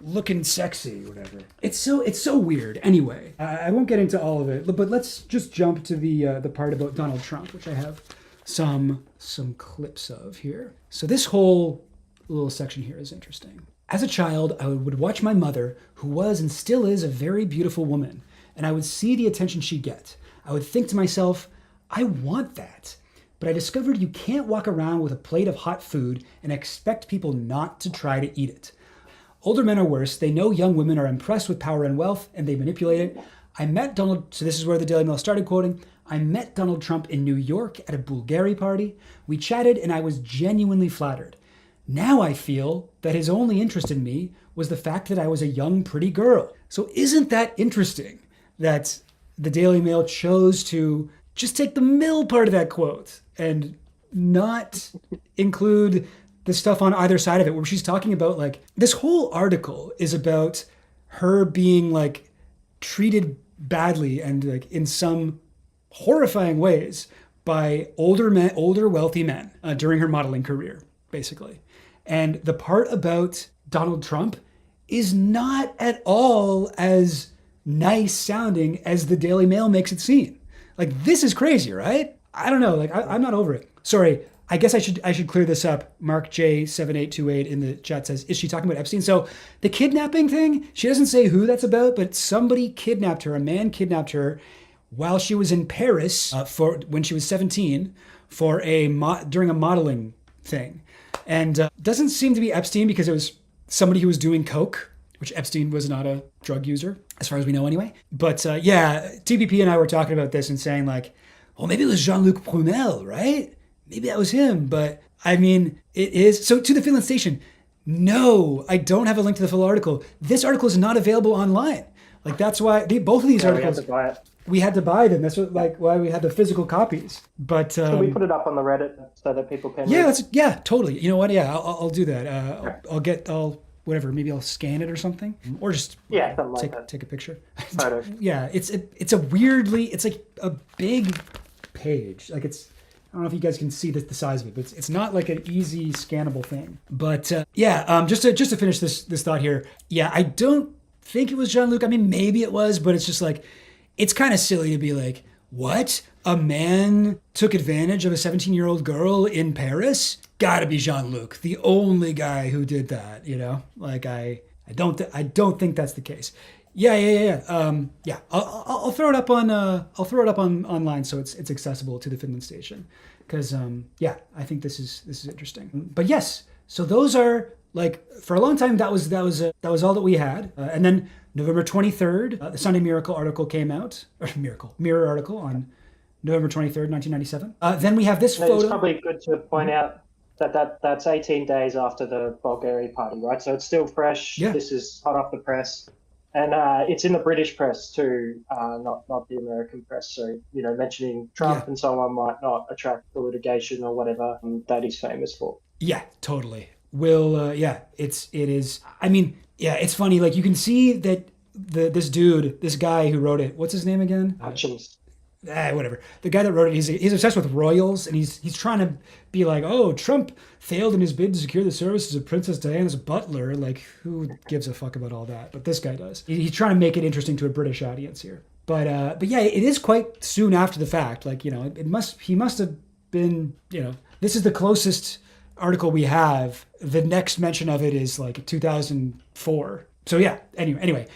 looking sexy or whatever. It's so weird. Anyway, I won't get into all of it, but let's just jump to the part about Donald Trump, which I have some clips of here. So this whole little section here is interesting. As a child, I would watch my mother, who was and still is a very beautiful woman, and I would see the attention she'd get. I would think to myself, I want that. But I discovered you can't walk around with a plate of hot food and expect people not to try to eat it. Older men are worse. They know young women are impressed with power and wealth, and they manipulate it. So this is where the Daily Mail started quoting, I met Donald Trump in New York at a Bvlgari party. We chatted, and I was genuinely flattered. Now I feel that his only interest in me was the fact that I was a young, pretty girl. So isn't that interesting that the Daily Mail chose to just take the middle part of that quote and not include the stuff on either side of it, where she's talking about like, this whole article is about her being like treated badly and like in some horrifying ways by older wealthy men during her modeling career, basically. And the part about Donald Trump is not at all as nice sounding as the Daily Mail makes it seem. Like, this is crazy, right? I don't know. Like, I'm not over it. Sorry, I guess I should clear this up. Mark J7828 in the chat says, is she talking about Epstein? So the kidnapping thing, she doesn't say who that's about, but somebody kidnapped her. A man kidnapped her while she was in Paris for when she was 17 for during a modeling thing, and doesn't seem to be Epstein because it was somebody who was doing coke, which Epstein was not a drug user as far as we know anyway. But yeah, TPP and I were talking about this and saying like, well, maybe it was Jean-Luc Brunel, right? Maybe that was him. But I mean, it is. So to the Finland station, no, I don't have a link to the full article. This article is not available online. Like that's why both of these articles. We had to buy it. We had to buy them. That's why we had the physical copies. But so we put it up on the Reddit so that people can. Yeah, totally. You know what? Yeah, I'll do that. Whatever. Maybe I'll scan it or something, or just take a picture. Photo. Yeah, it's like a big page. Like it's. I don't know if you guys can see the size of it, but it's not like an easy scannable thing. But just to finish this thought here. Yeah, I don't think it was Jean-Luc. I mean, maybe it was, but it's just like. It's kind of silly to be like, what? A man took advantage of a 17-year-old girl in Paris? Gotta be Jean-Luc, the only guy who did that, you know? Like I don't think that's the case. Yeah. I'll throw it up on online so it's accessible to the Finland station, because I think this is interesting. But yes, so those are like for a long time that was all that we had, and then. November 23rd, the Sunday Mirror came out, or Mirror article on November 23rd, 1997. Then we have this photo. It's probably good to point out that's 18 days after the Bvlgari party, right? So it's still fresh. Yeah. This is hot off the press. And it's in the British press too, not the American press. So, mentioning Trump and so on might not attract the litigation or whatever that he's famous for. Yeah, totally. It is. I mean, yeah, it's funny. Like you can see that this guy who wrote it, what's his name again? Hutchins. Whatever. The guy that wrote it, he's obsessed with royals, and he's trying to be like, oh, Trump failed in his bid to secure the services of Princess Diana's butler. Like, who gives a fuck about all that? But this guy does. He's trying to make it interesting to a British audience here. But yeah, it is quite soon after the fact. Like, he must have been, this is the closest article we have. The next mention of it is like 2004. So yeah, anyway,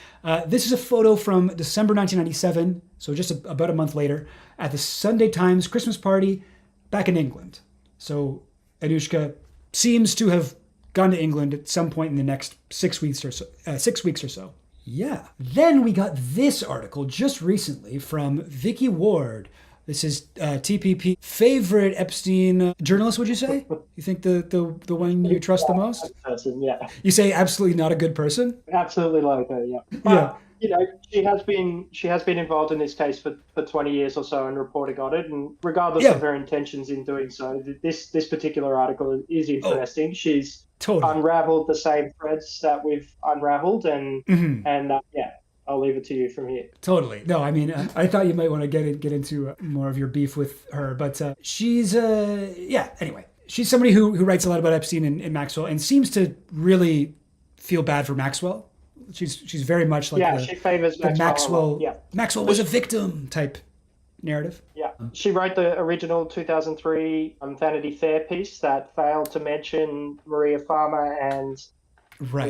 this is a photo from December 1997, so just about a month later, at the Sunday Times Christmas party back in England. So Anouska seems to have gone to England at some point in the next 6 weeks or so. Yeah. Then we got this article just recently from Vicky Ward. This is TPP favorite Epstein journalist, would you say? You think the one you trust the most? Person, yeah. You say absolutely not a good person? Absolutely like her, yeah. But, she has been involved in this case for 20 years or so and reporting on it, and regardless of her intentions in doing so, this particular article is interesting. She's unraveled the same threads that we've unraveled, and I'll leave it to you from here. Totally. No, I mean, I thought you might want to get into more of your beef with her, but she's, anyway. She's somebody who writes a lot about Epstein and Maxwell and seems to really feel bad for Maxwell. She's very much like she favors Maxwell. Maxwell was a victim type narrative. Yeah. She wrote the original 2003 Vanity Fair piece that failed to mention Maria Farmer and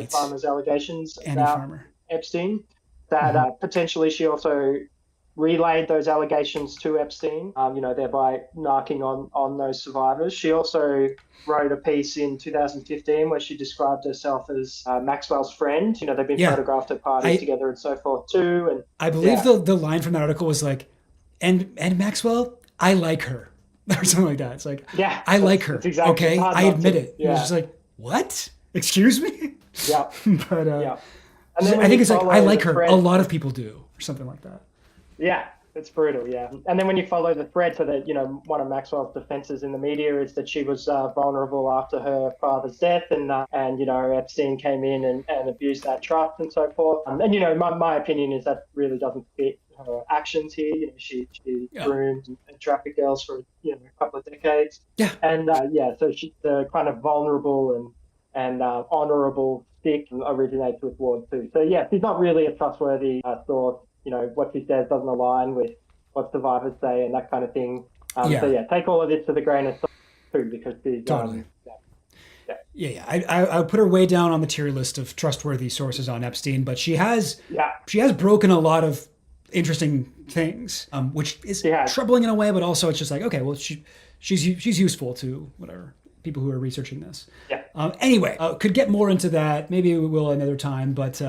Farmer's allegations about Epstein. That potentially she also relayed those allegations to Epstein, thereby narking on those survivors. She also wrote a piece in 2015 where she described herself as Maxwell's friend. They've been photographed at parties together and so forth too. And I believe the line from that article was like, and Maxwell, I like her, or something like that. It's like, I like her. Exactly, okay, I admit it. Yeah. It was just like, what? Excuse me? Yeah. But I think it's like, I like her. A lot of people do, or something like that. Yeah, it's brutal, yeah. And then when you follow the thread, so that, one of Maxwell's defenses in the media is that she was vulnerable after her father's death, and Epstein came in and abused that trust and so forth. And my opinion is that really doesn't fit her actions here. She groomed and trafficked girls for a couple of decades. Yeah. And so she's the kind of vulnerable and honourable stick originates with Ward too. So yeah, she's not really a trustworthy source. What she says doesn't align with what survivors say and that kind of thing. So take all of this with a grain of salt. too, because the Totally. yeah, Yeah. I put her way down on the tier list of trustworthy sources on Epstein, but she has yeah, broken a lot of interesting things, which is she has. troubling in a way, but also it's just like, okay, well, she's useful to whatever people who are researching this. Yeah. Anyway, could get more into that. Maybe we will another time. But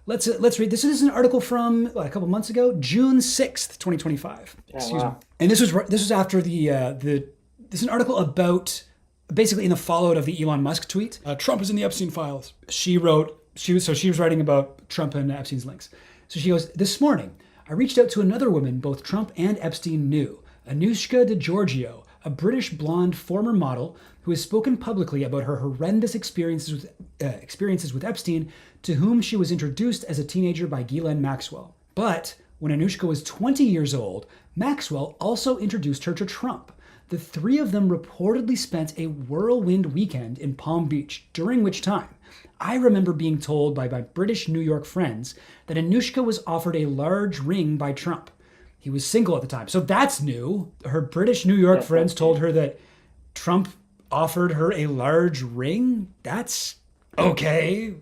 let's read. This is an article from a couple months ago, June 6th, 2025. Excuse me. And this was after this is an article about basically in the fallout of the Elon Musk tweet. Trump is in the Epstein files. She was writing about Trump and Epstein's links. So she goes, this morning, I reached out to another woman both Trump and Epstein knew, Anouska de Georgiou, a British blonde former model who has spoken publicly about her horrendous experiences with Epstein, to whom she was introduced as a teenager by Ghislaine Maxwell. But when Anouska was 20 years old, Maxwell also introduced her to Trump. The three of them reportedly spent a whirlwind weekend in Palm Beach, during which time I remember being told by my British New York friends that Anouska was offered a large ring by Trump. He was single at the time. So that's new. Her British New York friends told her that Trump offered her a large ring? That's okay.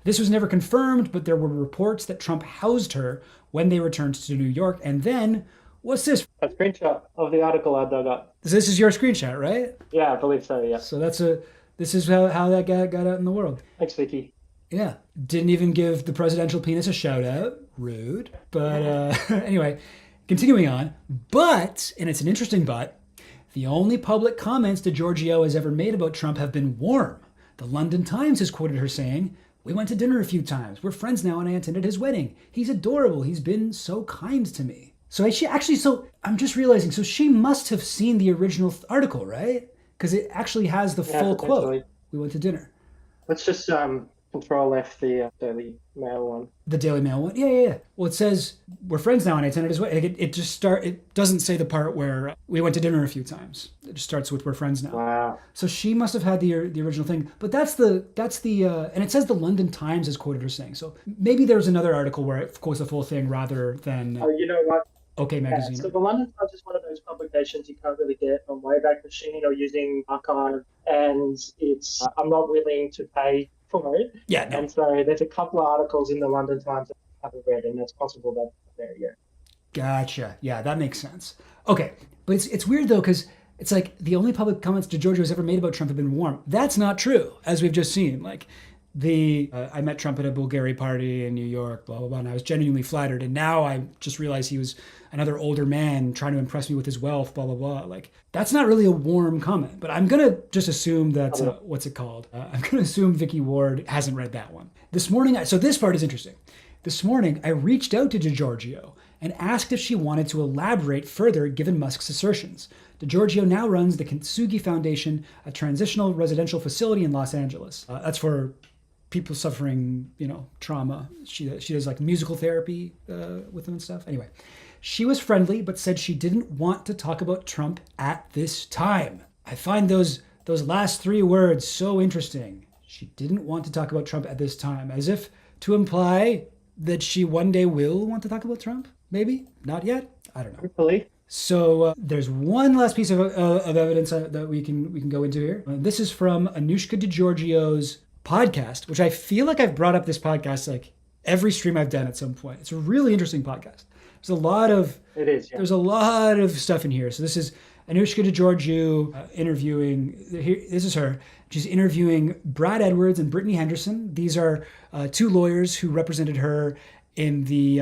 This was never confirmed, but there were reports that Trump housed her when they returned to New York. And then, what's this? A screenshot of the article I dug up. This is your screenshot, right? Yeah, I believe so, yeah. So this is how that got out in the world. Thanks, Vicky. Yeah. Didn't even give the presidential penis a shout out. Rude. But anyway, continuing on. But, and it's an interesting but, the only public comments de Georgiou has ever made about Trump have been warm. The London Times has quoted her saying, "We went to dinner a few times. We're friends now and I attended his wedding. He's adorable. He's been so kind to me." So I'm just realizing, so she must have seen the original article, right? Because it actually has the full quote. We went to dinner. Let's just Control F the Daily Mail one. The Daily Mail one? Yeah. Well, it says, we're friends now and I attended his wedding. It doesn't say the part where we went to dinner a few times. It just starts with we're friends now. Wow. So she must have had the original thing. But that's the and it says the London Times has quoted her saying. So maybe there's another article where it quotes the full thing rather than... Oh, you know what? OK Magazine. Yeah, so the London Times is one of those publications you can't really get on Wayback Machine or using archive, and it's I'm not willing to pay for it. Yeah. No. And so there's a couple of articles in the London Times that I haven't read, and it's possible that there yet. Gotcha. Yeah, that makes sense. Okay, but it's weird though, because it's like the only public comments de Georgiou has ever made about Trump have been warm. That's not true, as we've just seen. Like I met Trump at a Bvlgari party in New York, blah, blah, blah, and I was genuinely flattered. And now I just realized he was another older man trying to impress me with his wealth, blah, blah, blah. Like, that's not really a warm comment, but I'm going to just assume that, what's it called? I'm going to assume Vicky Ward hasn't read that one. This morning, so this part is interesting. This morning, I reached out to de Georgiou and asked if she wanted to elaborate further given Musk's assertions. De Georgiou now runs the Kintsugi Foundation, a transitional residential facility in Los Angeles. That's for people suffering, trauma. She does like musical therapy with them and stuff. Anyway, she was friendly, but said she didn't want to talk about Trump at this time. I find those last three words so interesting. She didn't want to talk about Trump at this time, as if to imply that she one day will want to talk about Trump. Maybe not yet. I don't know. Hopefully. So there's one last piece of evidence that we can go into here. This is from Anouska de Georgiou's podcast, which I feel like I've brought up this podcast like every stream I've done at some point. It's a really interesting podcast. There's a lot of There's a lot of stuff in here. So this is Anouska de Georgiou interviewing. This is her. She's interviewing Brad Edwards and Brittany Henderson. These are two lawyers who represented her in the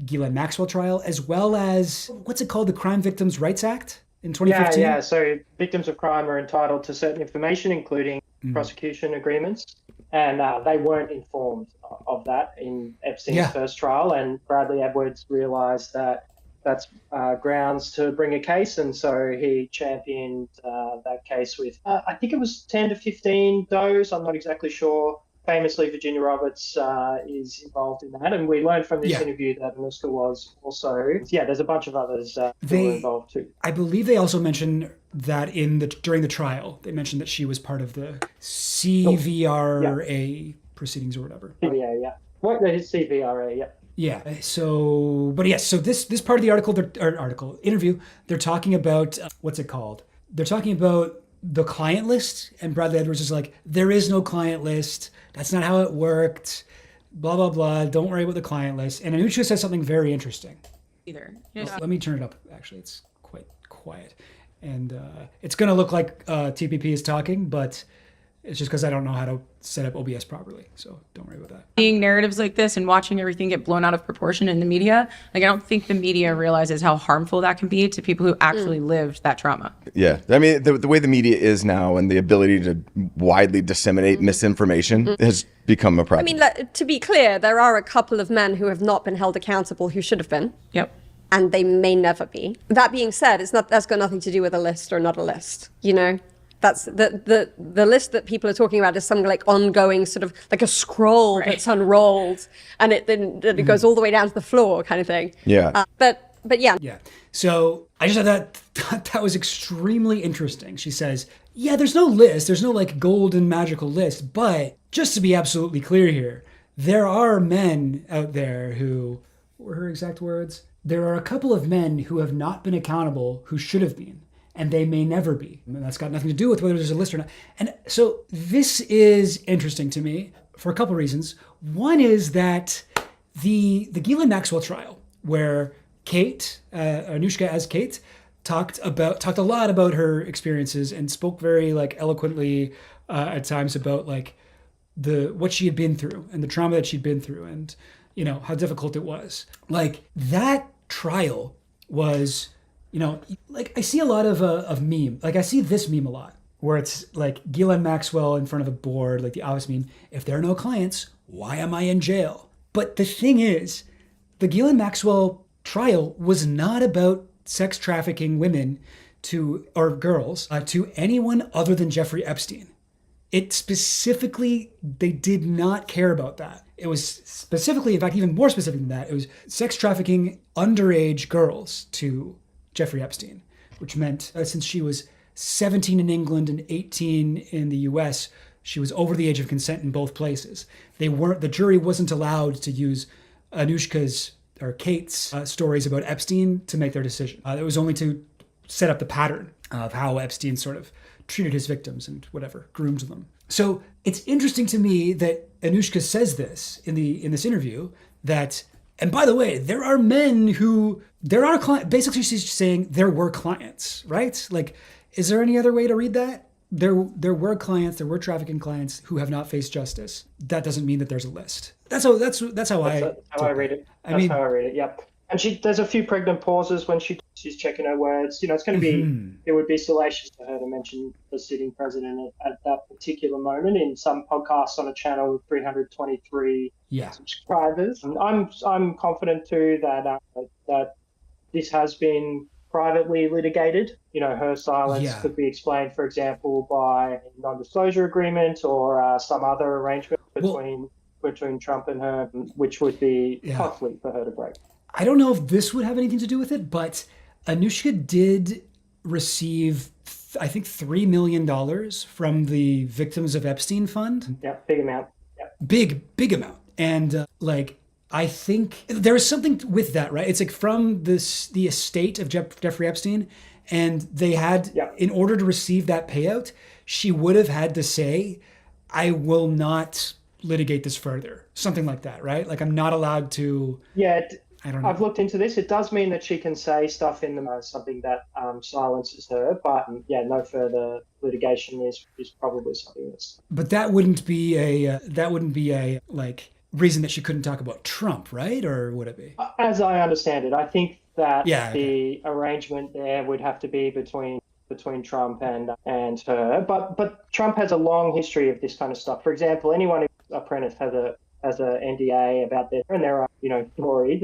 Ghislaine Maxwell trial, as well as what's it called, the Crime Victims' Rights Act in 2015. Yeah. So victims of crime are entitled to certain information, including prosecution agreements, and they weren't informed of that in Epstein's first trial. And Bradley Edwards realised that that's grounds to bring a case, and so he championed that case with I think it was 10 to 15 does. I'm not exactly sure. Famously, Virginia Roberts is involved in that, and we learned from this interview that Anouska was also. Yeah, there's a bunch of others who were involved too. I believe they also mentioned that during the trial, they mentioned that she was part of the CVRA proceedings or whatever. CVRA, yeah. What is CVRA? Yeah. Yeah. So this part of the interview, they're talking about what's it called? They're talking about the client list, and Bradley Edwards is like, there is no client list. That's not how it worked. Blah, blah, blah. Don't worry about the client list. And Anouska says something very interesting. Let me turn it up. Actually, it's quite quiet. And it's going to look like TPP is talking, but it's just because I don't know how to set up OBS properly. So don't worry about that. Seeing narratives like this and watching everything get blown out of proportion in the media, like, I don't think the media realizes how harmful that can be to people who actually lived that trauma. Yeah. I mean, the way the media is now and the ability to widely disseminate misinformation has become a problem. I mean, to be clear, there are a couple of men who have not been held accountable who should have been. Yep. And they may never be. That being said, that's got nothing to do with a list or not a list, you know? That's the list that people are talking about is some like ongoing sort of like a scroll that's unrolled, and it goes all the way down to the floor kind of thing. Yeah. But yeah. Yeah. So I just thought that was extremely interesting. She says, yeah, there's no list. There's no like golden magical list. But just to be absolutely clear here, there are men out there who, what were her exact words? There are a couple of men who have not been accountable who should have been. And they may never be. And that's got nothing to do with whether there's a list or not. And so this is interesting to me for a couple of reasons. One is that the Ghislaine Maxwell trial, where Kate, Anouska as Kate, talked a lot about her experiences and spoke very like eloquently at times about like what she had been through and the trauma that she'd been through and, you know, how difficult it was. Like that trial was, you know, like I see a lot of meme. Like I see this meme a lot where it's like Ghislaine Maxwell in front of a board, like the office meme. If there are no clients, why am I in jail? But the thing is, the Ghislaine Maxwell trial was not about sex trafficking women or girls to anyone other than Jeffrey Epstein. It specifically, they did not care about that. It was specifically, in fact, even more specific than that, it was sex trafficking underage girls to Jeffrey Epstein, which meant since she was 17 in England and 18 in the US, she was over the age of consent in both places. The jury wasn't allowed to use Anouska's or Kate's stories about Epstein to make their decision. It was only to set up the pattern of how Epstein sort of treated his victims and whatever, groomed them. So it's interesting to me that Anouska says this in this interview that, and by the way, there are men who, there are clients, basically she's saying there were clients, right? Like, is there any other way to read that? There were clients, there were trafficking clients who have not faced justice. That doesn't mean that there's a list. That's how I read it. That's how I read it. Yep. And there's a few pregnant pauses when she's checking her words. You know, it's going to be, it would be salacious for her to mention the sitting president at that particular moment in some podcasts on a channel with 323 subscribers. And I'm confident too that this has been privately litigated. You know, her silence could be explained, for example, by a non-disclosure agreement or some other arrangement between Trump and her, which would be costly for her to break. I don't know if this would have anything to do with it, but Anouska did receive, I think, $3 million from the Victims of Epstein Fund. Yeah, big amount. Yeah. Big amount. And I think there is something with that, right? It's like from the estate of Jeffrey Epstein, and they had, in order to receive that payout, she would have had to say, I will not litigate this further. Something like that, right? Like I'm not allowed to... Yeah, I don't know. I've looked into this. It does mean that she can say stuff in something that silences her, but no further litigation is probably something that's. But that wouldn't be a like reason that she couldn't talk about Trump, right? Or would it be? As I understand it, I think that the arrangement there would have to be between Trump and her. But Trump has a long history of this kind of stuff. For example, anyone who's apprentice has a NDA about this, and there are stories,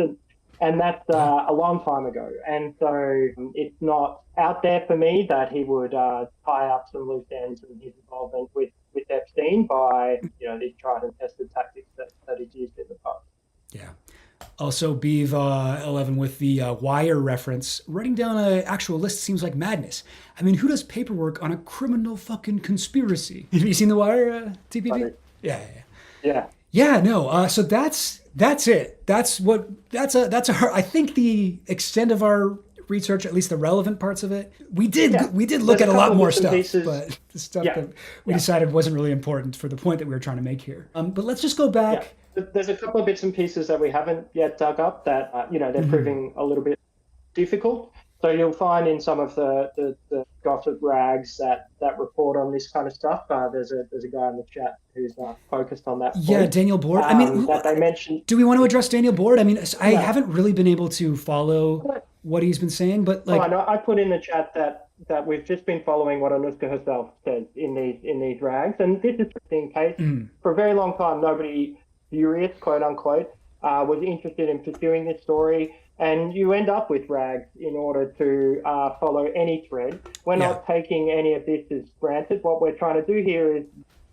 and that's a long time ago. And so it's not out there for me that he would tie up some loose ends in his involvement with Epstein by these tried and tested tactics that he's used in the past. Yeah. Also, Bv11 with the wire reference. Writing down an actual list seems like madness. I mean, who does paperwork on a criminal fucking conspiracy? Have you seen the wire, TPP? Yeah. Yeah, no. So that's it. I think the extent of our research, at least the relevant parts of it. We did look There's at a a lot couple more bits and stuff, pieces. but the stuff Yeah. that we decided wasn't really important for the point that we were trying to make here. But let's just go back. There's a couple of bits and pieces that we haven't yet dug up that, they're proving a little bit difficult. So you'll find in some of the gossip rags that report on this kind of stuff. There's a guy in the chat who's focused on that. Yeah, point. Daniel Board. I mean, that they mentioned. do we want to address Daniel Board? I mean, I haven't really been able to follow what he's been saying, but like, I put in the chat that we've just been following what Anouska herself said in these rags, and this is the case. For a very long time, nobody furious, quote unquote, was interested in pursuing this story. And you end up with rags in order to follow any thread. We're not taking any of this as granted. What we're trying to do here is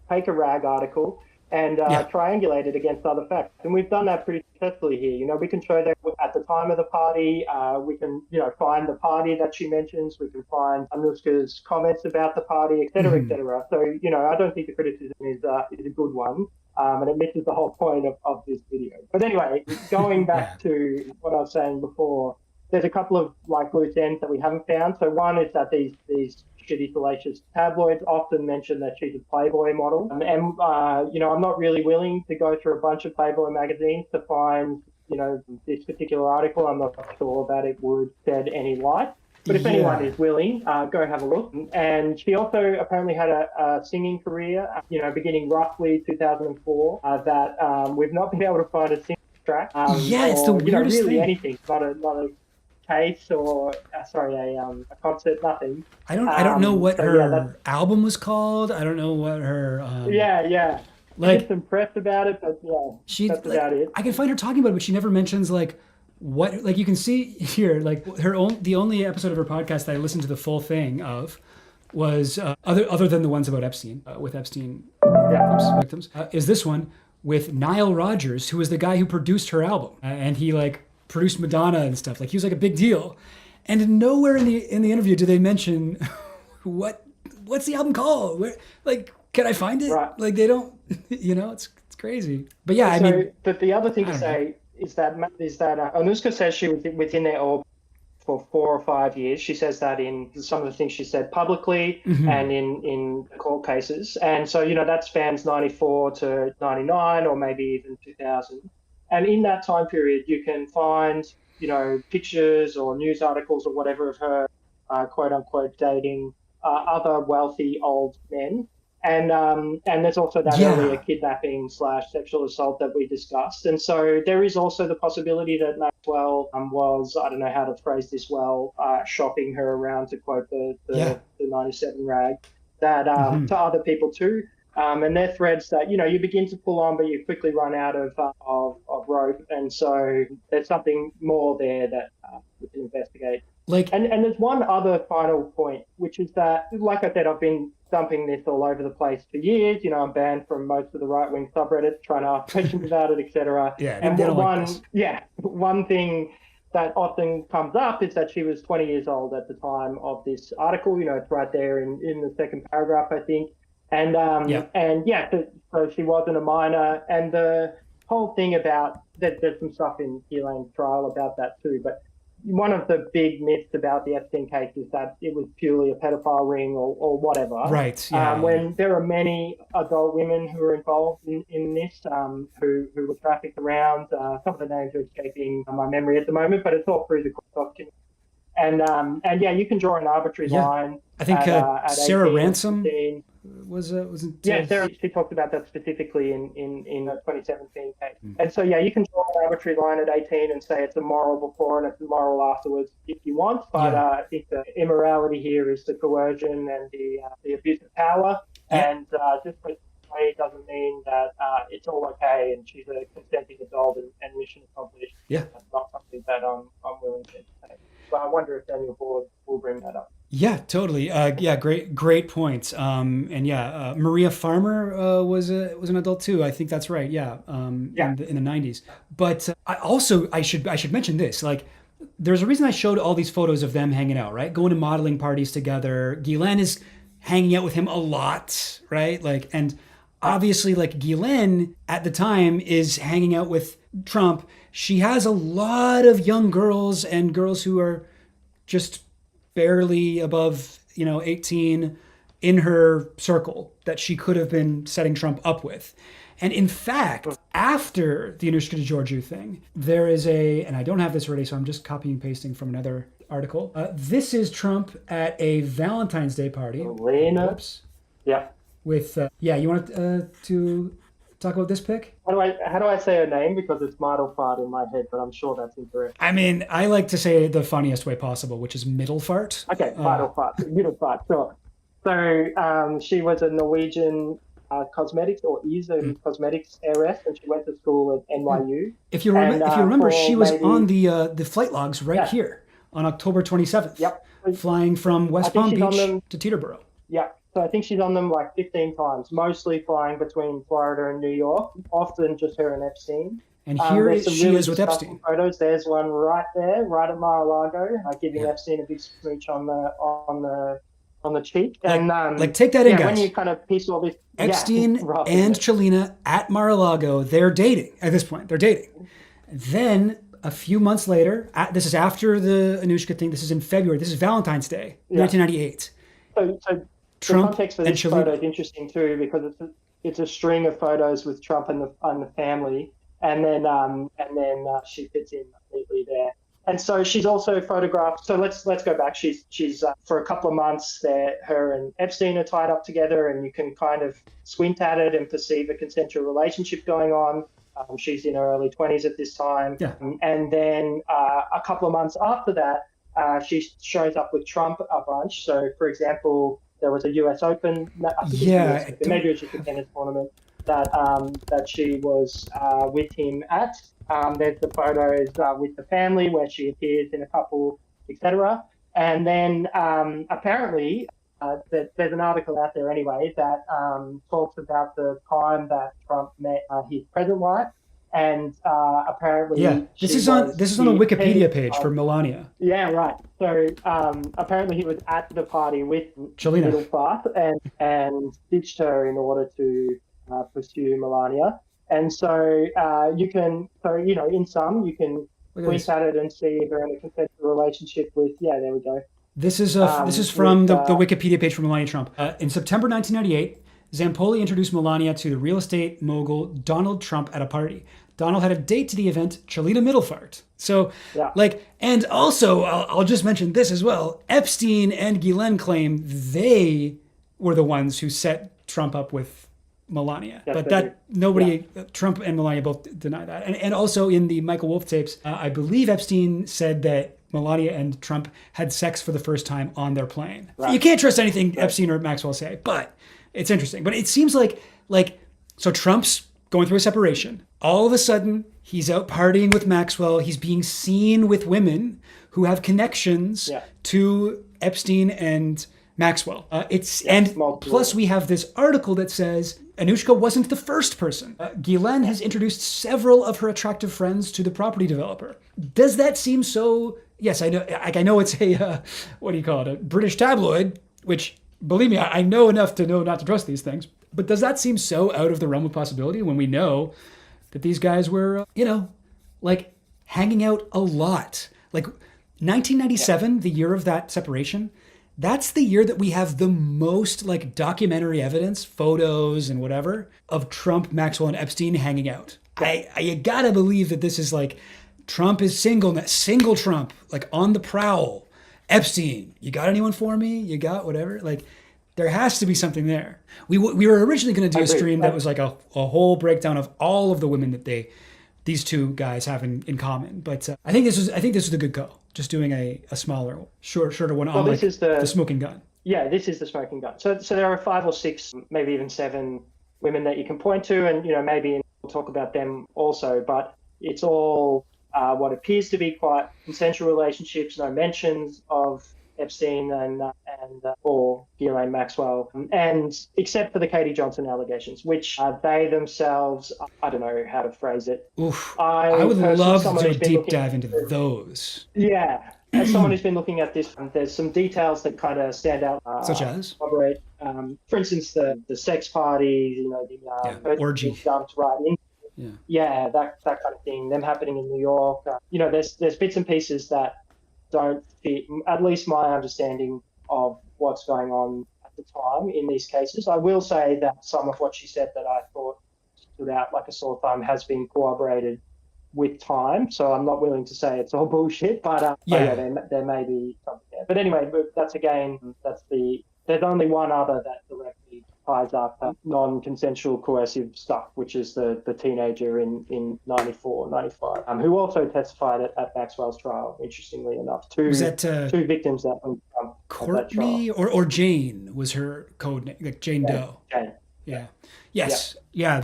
take a rag article and triangulate it against other facts. And we've done that pretty successfully here. You know, we can show that at the time of the party, we can, find the party that she mentions, we can find Anouska's comments about the party, et cetera, et cetera. So, I don't think the criticism is a good one. And it misses the whole point of this video. But anyway, going back to what I was saying before, there's a couple of loose ends that we haven't found. So one is that these shitty, salacious tabloids often mention that she's a Playboy model. And I'm not really willing to go through a bunch of Playboy magazines to find, this particular article. I'm not sure that it would shed any light. But if anyone is willing, go have a look. And she also apparently had a singing career, beginning roughly 2004, that we've not been able to find a single track. It's the weirdest really thing. Anything, not a case or a concert, nothing. I don't know what her album was called. I don't know what her. Like, just impressed about it, but that's about it. I can find her talking about it, but she never mentions what, you can see here, the only episode of her podcast that I listened to the full thing of was other than the ones about Epstein, with Epstein victims, is this one with Nile Rodgers, who was the guy who produced her album, and he produced Madonna and stuff. He was a big deal, and nowhere in the interview do they mention what's the album called? Where, can I find it? Right. They don't. It's crazy. But yeah, But the other thing to say is that Anouska says she was within their orbit for 4 or 5 years. She says that in some of the things she said publicly and in court cases. And so, that spans 94 to 99 or maybe even 2000. And in that time period, you can find, pictures or news articles or whatever of her, quote unquote, dating other wealthy old men. And there's also that earlier kidnapping / sexual assault that we discussed. And so there is also the possibility that Maxwell was, I don't know how to phrase this well, shopping her around, to quote the 97 rag, that to other people too. And they're threads that, you begin to pull on, but you quickly run out of rope. And so there's something more there that we can investigate. And there's one other final point, which is that, like I said, I've been dumping this all over the place for years. I'm banned from most of the right-wing subreddits, trying to ask questions about it, etc. One thing that often comes up is that she was 20 years old at the time of this article. It's right there in the second paragraph, I think. And so she wasn't a minor. And the whole thing about there's some stuff in Elaine's trial about that too, but one of the big myths about the Epstein case is that it was purely a pedophile ring or whatever. Right. When there are many adult women who are involved in this, who were trafficked around. Some of the names are escaping my memory at the moment, but it's all through the court document. And you can draw an arbitrary line. I think at Sarah 18, Ransom 15. wasn't. Sarah, she talked about that specifically in the 2017 case. And so, you can draw an arbitrary line at 18 and say it's immoral before and it's immoral afterwards if you want. But I think the immorality here is the coercion and the abuse of power. Yeah. And just because it doesn't mean that it's all okay and she's a consenting adult and mission accomplished. Yeah. That's not something that I'm willing to say. But I wonder if Daniel Board will bring that up. Yeah, totally. Great points. Maria Farmer was an adult too. I think that's right. Yeah. In the 90s. But I should mention this. There's a reason I showed all these photos of them hanging out, right? Going to modeling parties together. Ghislaine is hanging out with him a lot, right? And obviously, Ghislaine at the time is hanging out with Trump. She has a lot of young girls and girls who are just barely above, 18 in her circle that she could have been setting Trump up with. And in fact, after the Anouska de Georgiou thing, there is and I don't have this ready, so I'm just copying and pasting from another article. This is Trump at a Valentine's Day party. Elena. Oops. Yeah. With, you want to talk about this pic? How do I say her name? Because it's Middelfart in my head, but I'm sure that's incorrect. I mean, I like to say it the funniest way possible, which is Middelfart. Okay, Middelfart, sure. So she was a Norwegian cosmetics, or is a cosmetics heiress, and she went to school at NYU. If you remember, she was on the flight logs here on October 27th. Yep. Flying from West Palm Beach to Teterboro. Yeah. So I think she's on them like 15 times, mostly flying between Florida and New York, often just her and Epstein. And here she is with Epstein. Photos. There's one right there, right at Mar-a-Lago, giving Epstein a big smooch on the cheek. And take that in, guys. When you kind of piece all this, Epstein and Chelina at Mar-a-Lago, they're dating at this point. They're dating. Then a few months later, this is after the Anouska thing. This is in February. This is Valentine's Day, 1998. So Trump the context for this photo is interesting too, because it's a string of photos with Trump and the family, and then she fits in neatly there. And so she's also photographed. So let's go back. She's for a couple of months there. Her and Epstein are tied up together, and you can kind of squint at it and perceive a consensual relationship going on. She's in her early 20s at this time. Yeah. And then a couple of months after that, she shows up with Trump a bunch. So, for example, there was a US Open. Maybe it was just a tennis tournament that she was with him at. There's the photos with the family where she appears in a couple, etc. And then apparently there's an article out there anyway that talks about the time that Trump met his present wife, and apparently this is on the Wikipedia page for Melania. Yeah, right. So apparently he was at the party with Chelina Middelfart and ditched her in order to pursue Melania. And so you can squint at it and see if they're in a consensual relationship with. Yeah, there we go. This is from the Wikipedia page for Melania Trump. In September 1998, Zampoli introduced Melania to the real estate mogul Donald Trump at a party. Donald had a date to the event, Chelina Middelfart. So, and also, I'll just mention this as well. Epstein and Guillain claim they were the ones who set Trump up with Melania. Yes, but Trump and Melania both deny that. And also in the Michael Wolff tapes, I believe Epstein said that Melania and Trump had sex for the first time on their plane. Right. You can't trust anything Epstein or Maxwell say, but it's interesting. But it seems like so Trump's going through a separation. All of a sudden, he's out partying with Maxwell. He's being seen with women who have connections to Epstein and Maxwell. Plus we have this article that says Anouska wasn't the first person. Guillain has introduced several of her attractive friends to the property developer. Does that seem so? Yes, I know. I know it's a a British tabloid, which believe me, I know enough to know not to trust these things. But does that seem so out of the realm of possibility when we know that these guys were, hanging out a lot? Like 1997, the year of that separation. That's the year that we have the most documentary evidence, photos and whatever, of Trump, Maxwell, and Epstein hanging out. You gotta believe that this is Trump is single Trump, on the prowl. Epstein, you got anyone for me? You got whatever? There has to be something there. We were originally going to do a stream that was a whole breakdown of all of the women that these two guys have in common. But I think this was a good go. Just doing a smaller, shorter one on the smoking gun. Yeah, this is the smoking gun. So there are 5 or 6, maybe even 7 women that you can point to, and maybe we'll talk about them also. But it's all what appears to be quite consensual relationships. No mentions of Epstein and or Ghislaine Maxwell, and except for the Katie Johnson allegations, which they themselves, I don't know how to phrase it. Oof. I would love to do a deep dive into those. Yeah. As someone who's been looking at this, there's some details that kind of stand out. Such as? For instance, the sex parties, the orgy dumped right in. That kind of thing. Them happening in New York. There's bits and pieces that don't fit, at least my understanding of what's going on at the time in these cases. I will say that some of what she said that I thought stood out like a sore thumb has been corroborated with time. So I'm not willing to say it's all bullshit, but yeah, there may be something there. But anyway, there's only one other that directly ties up non-consensual coercive stuff, which is the teenager in 94, 95, who also testified at Maxwell's trial, interestingly enough. Two victims that went Courtney or Jane was her code name, like Jane Doe. Jane. Yeah. Yes. Yeah.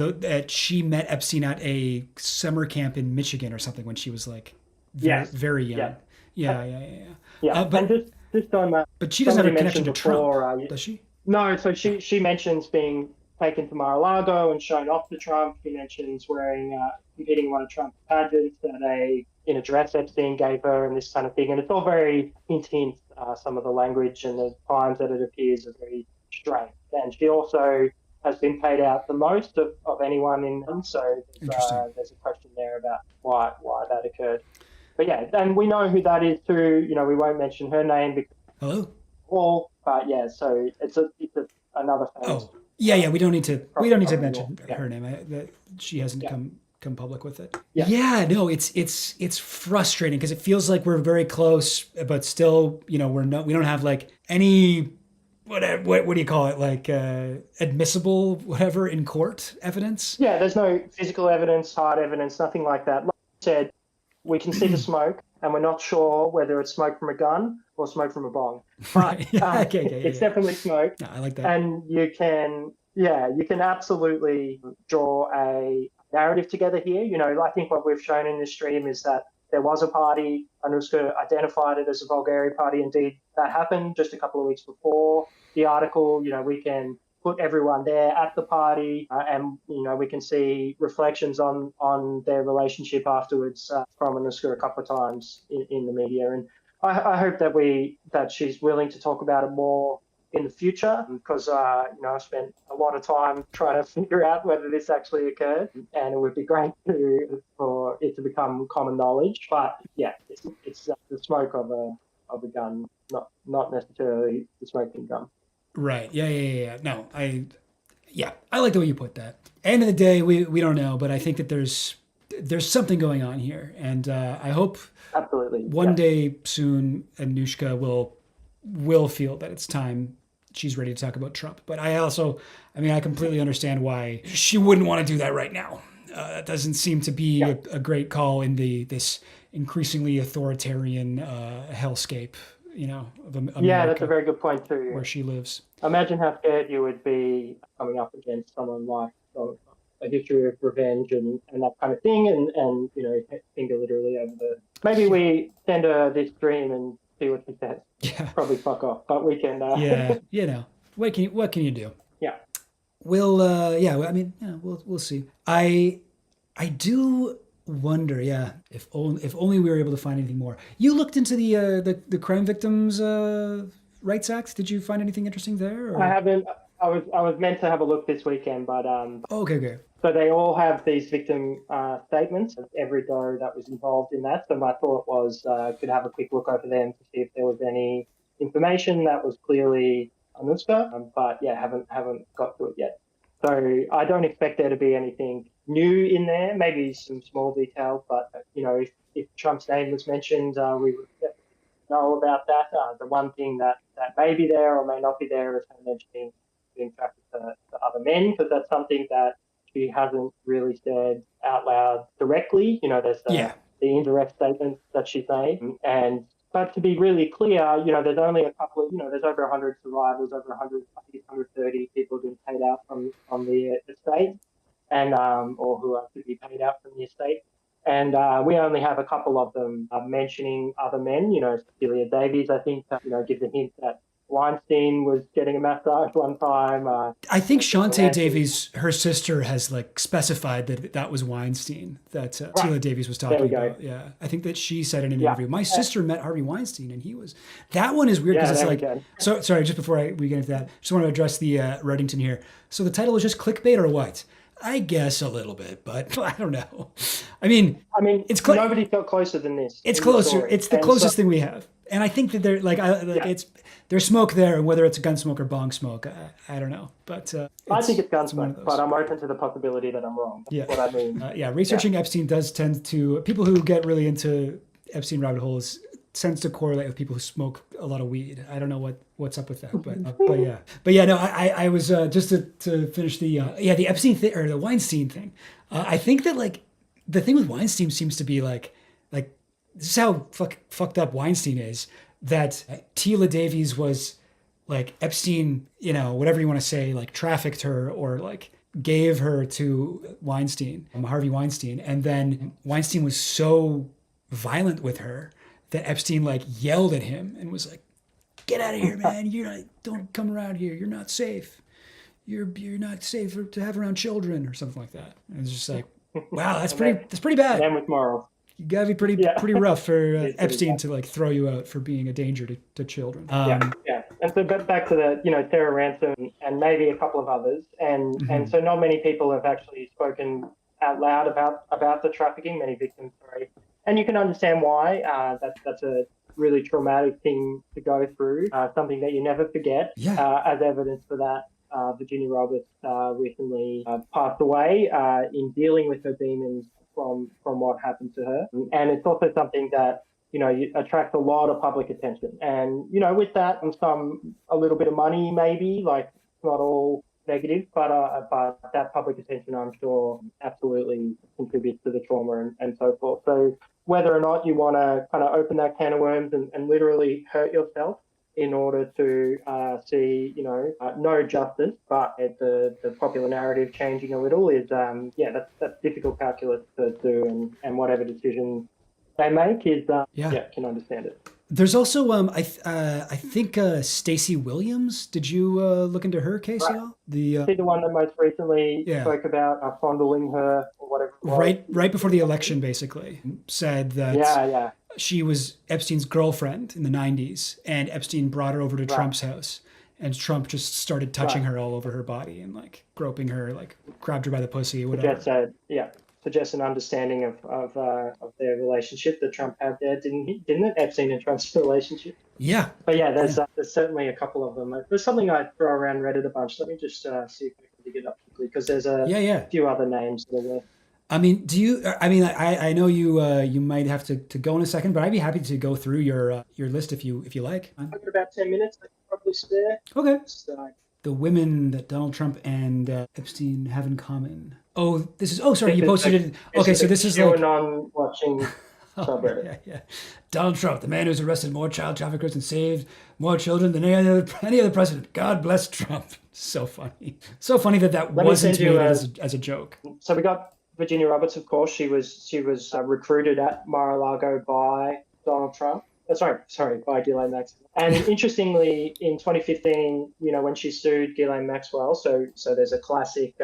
She met Epstein at a summer camp in Michigan or something when she was like very young. Yeah. But just on that. But she doesn't have a connection to Trump, does she? No. So she mentions being taken to Mar-a-Lago and shown off to Trump. She mentions competing in one of Trump's pageants in a dress Epstein gave her and this kind of thing. And it's all very hint. Some of the language and the times that it appears are very strange. And she also has been paid out the most of anyone in them. So there's a question there about why that occurred. But yeah, and we know who that is too. We won't mention her name because but yeah, so it's another famous. Oh, yeah. We don't need to mention her name. She hasn't come public with it. Yeah. No, it's frustrating because it feels like we're very close, but still, we don't have like any. What do you call it? Like admissible whatever in court evidence? Yeah, there's no physical evidence, hard evidence, nothing like that. Like I said, we can see the smoke, and we're not sure whether it's smoke from a gun or smoke from a bong. But it's definitely smoke. No, I like that. And you can absolutely draw a narrative together here. I think what we've shown in this stream is that there was a party. Anouska identified it as a Bvlgari party. Indeed, that happened just a couple of weeks before the article. We can put everyone there at the party and, we can see reflections on their relationship afterwards from Anouska a couple of times in the media. And I hope that she's willing to talk about it more in the future because, I've spent a lot of time trying to figure out whether this actually occurred, and it would be great for it to become common knowledge. But yeah, it's the smoke of a gun, not necessarily the smoking gun. Right. Yeah. No, I like the way you put that. End of the day, we don't know, but I think that there's something going on here, and I hope absolutely one day soon Anouska will feel that it's time she's ready to talk about Trump. But I completely understand why she wouldn't want to do that right now. That doesn't seem to be a great call in this increasingly authoritarian hellscape, of America. Yeah, that's a very good point too. Where she lives. Imagine how scared you would be coming up against someone like a history of revenge and that kind of thing, and finger literally over the. Maybe we send her this dream and see what she says. Yeah. Probably fuck off, but we can. What can you do? Yeah. We'll we'll see. I do wonder, if only we were able to find anything more. You looked into the Crime Victims Rights Act. Did you find anything interesting there? Or? I haven't. I was meant to have a look this weekend, but Okay. So they all have these victim statements of every doe that was involved in that. So my thought was could have a quick look over them to see if there was any information that was clearly Anouska, but haven't got to it yet. So I don't expect there to be anything new in there. Maybe some small details, but if Trump's name was mentioned, we would definitely know about that. The one thing that may be there or may not be there is her mentioning being trafficked to other men, because that's something that she hasn't really said out loud directly. There's the indirect statements that she's made. But to be really clear, there's only a couple of, there's over 100 survivors, over 100, I think it's 130 people being paid out from the estate, and or who are to be paid out from the estate. And we only have a couple of them mentioning other men. Cecilia Davies, I think, gives a hint that Weinstein was getting a massage one time. I think Shantae Davies, her sister, has specified that was Weinstein that Celia Davies was talking about. Yeah, I think that she said in an interview, my sister met Harvey Weinstein, and he was. That one is weird because it's So sorry, just before we get into that, just want to address the Reddington here. So the title is just clickbait or what? I guess a little bit, but I don't know. I mean, it's nobody felt closer than this. It's closer. It's the closest thing we have, and I think that there's smoke there, and whether it's a gun smoke or bong smoke, I don't know. But I think it's gun smoke, but I'm open to the possibility that I'm wrong. That's what I mean. Researching Epstein does tend to people who get really into Epstein rabbit holes tends to correlate with people who smoke a lot of weed. I don't know what's up with that, but yeah. No, I was just to finish the Epstein thing or the Weinstein thing. I think that like the thing with Weinstein seems to be like this is how fucked up Weinstein is. That Tila Davies was like Epstein, whatever you want to say, like trafficked her or like gave her to Weinstein, Harvey Weinstein, and then Weinstein was so violent with her that Epstein like yelled at him and was like, "Get out of here, man! Don't come around here. You're not safe. You're not safe to have around children," or something like that. And it's just like, wow, that's pretty bad. Man with morals. You gotta be pretty rough for Epstein to like throw you out for being a danger to children. And so back to the Terra Ransom and maybe a couple of others, and so not many people have actually spoken out loud about the trafficking. Many victims, sorry. And you can understand why. That's a really traumatic thing to go through, something that you never forget. As evidence for that, Virginia Roberts recently passed away in dealing with her demons from what happened to her. And it's also something that, attracts a lot of public attention. And, with that and a little bit of money maybe, like it's not all negative, but that public attention, I'm sure, absolutely contributes to the trauma and so forth. So whether or not you want to kind of open that can of worms and literally hurt yourself in order to see, no justice, but the popular narrative changing a little is, that's difficult calculus to do, and whatever decision they make is, can understand it. There's also, I think Stacey Williams. Did you look into her case at all? The one that most recently spoke about fondling her or whatever. Right before the election, basically said that she was Epstein's girlfriend in the 90s, and Epstein brought her over to Trump's house, and Trump just started touching her all over her body and like groping her, like grabbed her by the pussy, whatever. Suggests an understanding of their relationship that Trump had there, didn't it? Epstein and Trump's relationship. Yeah. But there's certainly a couple of them. There's something I throw around Reddit a bunch. Let me just see if I can dig it up quickly, because there's a few other names that are there. I mean, I know you might have to go in a second, but I'd be happy to go through your list if you like. I've got about 10 minutes. I can probably spare. Okay. The women that Donald Trump and Epstein have in common. Oh, sorry, you posted it. Okay, so this is like non-watching subreddit. Yeah. Donald Trump, the man who's arrested more child traffickers and saved more children than any other president. God bless Trump. So funny. So funny that wasn't made as a joke. So we got Virginia Roberts, of course. She was recruited at Mar-a-Lago by Donald Trump. By Ghislaine Maxwell. And interestingly, in 2015, when she sued Ghislaine Maxwell, so there's a classic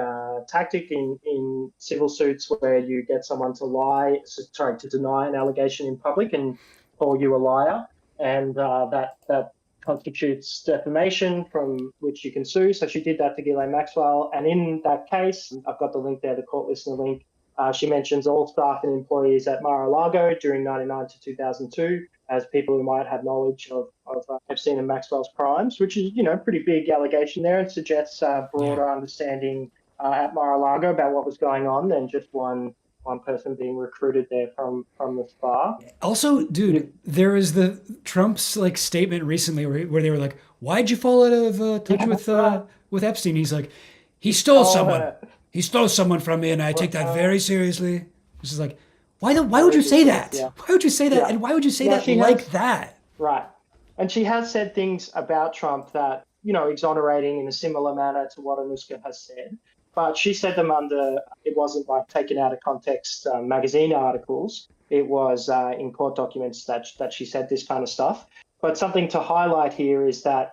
tactic in civil suits where you get someone to deny an allegation in public and call you a liar, and that constitutes defamation from which you can sue. So she did that to Ghislaine Maxwell, and in that case, I've got the link there, the court listener link. She mentions all staff and employees at Mar-a-Lago during 1999 to 2002 as people who might have knowledge of Epstein and Maxwell's crimes, which is, pretty big allegation there, and suggests broader understanding at Mar-a-Lago about what was going on than just one person being recruited there from the spa. Also, dude, there is the Trump's like statement recently where they were like, "Why'd you fall out of touch with Epstein?" He's like, "He stole someone. He stole someone from me, and I take that very seriously." This is like, why would you say that? Yeah. Why would you say that? Yeah. And why would you say that that? Right. And she has said things about Trump that, exonerating in a similar manner to what Anouska has said. But she said them it wasn't like taken out of context magazine articles. It was in court documents that she said this kind of stuff. But something to highlight here is that,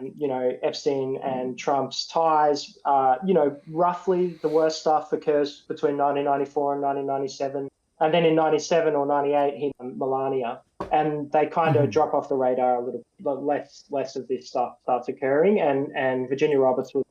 Epstein and Trump's ties, roughly the worst stuff occurs between 1994 and 1997. And then in 97 or 98, he Melania. And they kind of drop off the radar a little, less of this stuff starts occurring. And Virginia Roberts was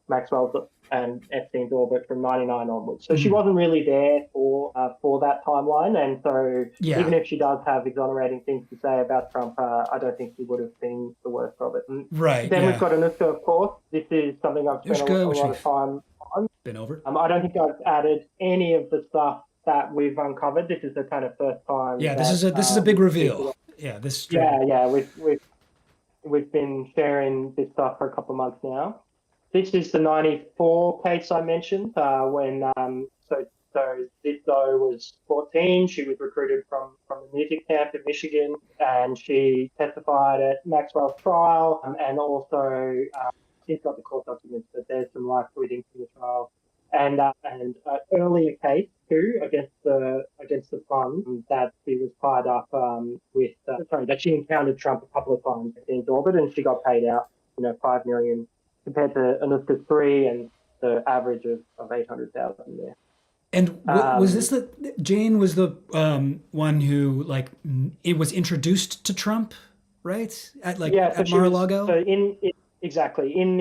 Maxwell's Epstein's orbit from 99 onwards. So she wasn't really there for that timeline. And so even if she does have exonerating things to say about Trump, I don't think she would have seen the worst of it. And then we've got Anouska, of course. This is something I've spent a lot of time on. Been over. I don't think I've added any of the stuff that we've uncovered. This is the kind of first time. Yeah, this is a big reveal. We've been sharing this stuff for a couple of months now. This is the 94 case I mentioned when so Zizzo was 14. She was recruited from the music camp in Michigan, and she testified at Maxwell's trial, and also she's got the court documents, but there's some live tweeting from the trial, and an earlier case too against the fund that she was tied up with. That she encountered Trump a couple of times in orbit, and she got paid out, $5 million compared to Anouska's 3 and the average of 800,000 there. And was this Jane was the one who it was introduced to Trump, right? At Mar-a-Lago. Exactly in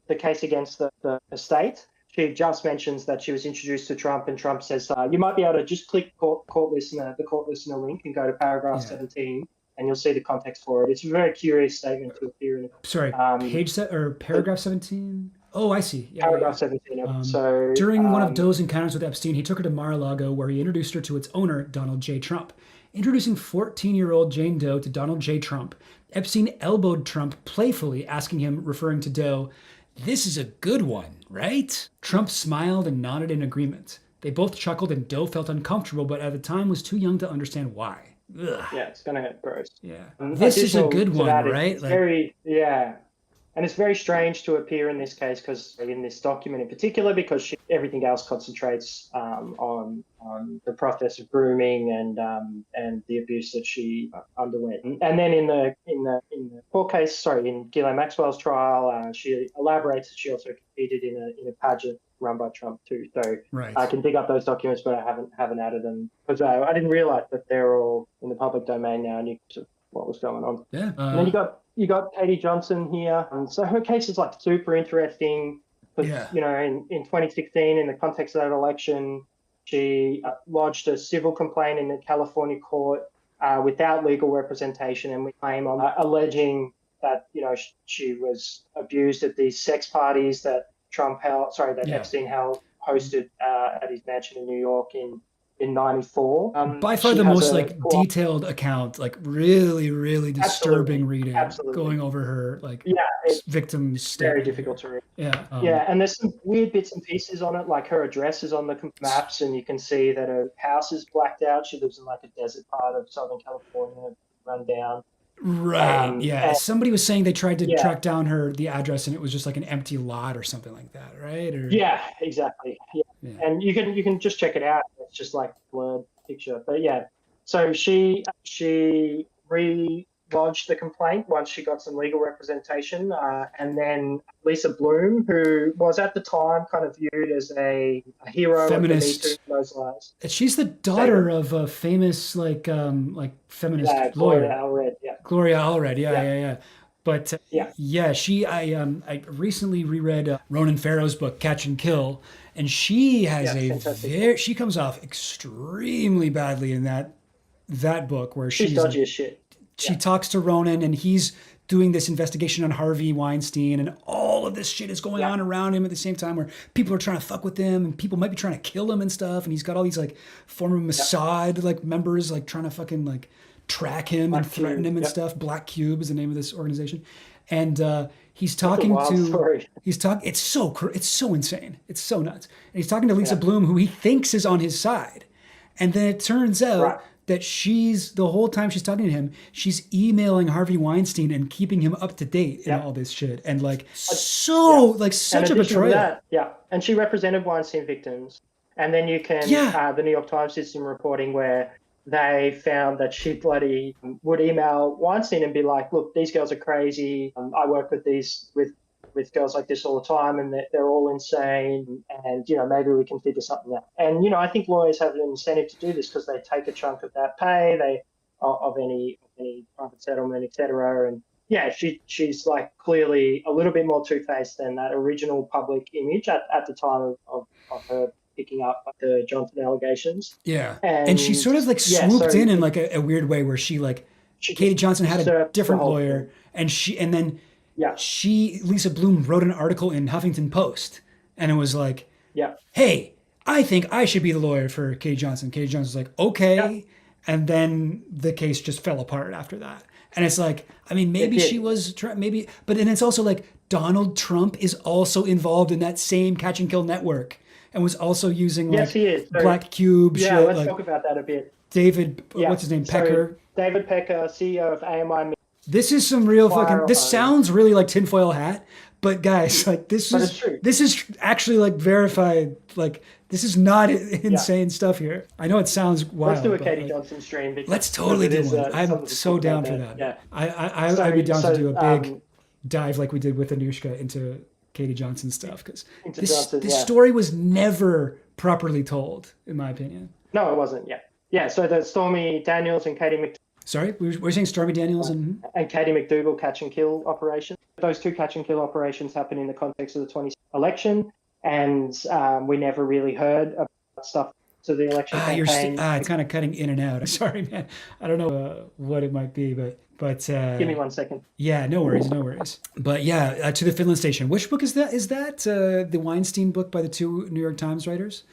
the case against the estate. She just mentions that she was introduced to Trump, and Trump says, you might be able to just click the court listener link and go to paragraph 17, and you'll see the context for it. It's a very curious statement to appear in. Sorry, paragraph 17? Oh, I see. Yeah, paragraph 17. So during one of Doe's encounters with Epstein, he took her to Mar-a-Lago, where he introduced her to its owner, Donald J. Trump. Introducing 14-year-old Jane Doe to Donald J. Trump, Epstein elbowed Trump playfully, asking him, referring to Doe, "This is a good one, right?" Trump smiled and nodded in agreement. They both chuckled, and Doe felt uncomfortable, but at the time was too young to understand why. Ugh. Yeah, it's gonna get gross. Yeah, this is a good one, right? And it's very strange to appear in this case, because in this document in particular, because everything else concentrates on the process of grooming and the abuse that she underwent. And then in the court case, in Ghislaine Maxwell's trial, she elaborates that she also competed in a pageant run by Trump too. So I can dig up those documents, but I haven't added them because I didn't realize that they're all in the public domain now, and you sort of what was going on. Yeah. And then you got Katie Johnson here, and so her case is super interesting. But in 2016, in the context of that election, she lodged a civil complaint in the California court without legal representation, and we claim on alleging that she was abused at these sex parties that Epstein hosted at his mansion in New York in 94. By far the most detailed account, really, really disturbing reading, going over her victim's statement. Very difficult to read. Yeah. And there's some weird bits and pieces on it, like her address is on the maps, and you can see that her house is blacked out. She lives in a desert part of Southern California, run down. Right. Somebody was saying they tried to track down the address, and it was just an empty lot or something like that, right? Yeah, exactly. Yeah. And you can just check it out. It's just blurred picture. But so she re-lodged the complaint once she got some legal representation, and then Lisa Bloom, who was at the time kind of viewed as a hero, feminist, those lives. She's the daughter of a famous feminist lawyer, Gloria Allred. Yeah. But I recently reread Ronan Farrow's book Catch and Kill, and she has she comes off extremely badly in that book, where she's dodgy as shit. She talks to Ronan, and he's doing this investigation on Harvey Weinstein, and all of this shit is going on around him at the same time, where people are trying to fuck with him, and people might be trying to kill him and stuff, and he's got all these former Mossad members trying to fucking track him and threaten him and stuff. Black Cube is the name of this organization, and he's talking to it's so insane, it's so nuts, and he's talking to Lisa Bloom, who he thinks is on his side, and then it turns out that the whole time she's talking to him, she's emailing Harvey Weinstein and keeping him up to date in all this shit, and such a betrayal. And she represented Weinstein victims, and then you can the New York Times did some reporting where they found that she bloody would email Weinstein and be like, "Look, these girls are crazy. I work with girls like this all the time, and they're all insane, and maybe we can figure something out." And I think lawyers have an incentive to do this because they take a chunk of that pay, of any private settlement, etc. And yeah, she's like clearly a little bit more two-faced than that original public image at the time of her picking up the Johnson allegations. Yeah. And And she sort of like yeah, swooped so in like a weird way where she like, she Katie just Johnson had a usurped the different whole lawyer thing. and then Yeah, Lisa Bloom wrote an article in Huffington Post and it was like, yeah, hey, I think I should be the lawyer for Katie Johnson. Katie Johnson's like, okay. Yeah. And then the case just fell apart after that. And it's like, I mean, maybe she was, maybe, but then it's also like Donald Trump is also involved in that same catch and kill network and was also using Yes, like he is. So, Black Cube yeah. shit. Let's Like talk about that a bit. David, Yeah. what's his name? So, Pecker. David Pecker, CEO of AMI. This is some real fucking, this Fire sounds really like tinfoil hat, but guys, like But it's true. this is actually like verified, like this is not insane stuff here. I know it sounds wild. Let's do a but, Katie like, Johnson stream. let's totally do one. I'm something to so talk down about for there. that. Yeah. I'd be down to do a big um, dive like we did with Anouska into Katie Johnson stuff because Into this Johnson, this yeah. story was never properly told, in my opinion. No, it wasn't. Yeah, yeah. So the Stormy Daniels and Sorry, we're saying Stormy Daniels and Katie McDougal catch and kill operation. Those two catch and kill operations happened in the context of the 2020 election, and we never really heard about stuff to the election campaign. It's kind of cutting in and out. Sorry, man. I don't know what it might be, but Give me 1 second. yeah, no worries. But yeah, to the Finland Station. Which book is that? Is that the Weinstein book by the two New York Times writers?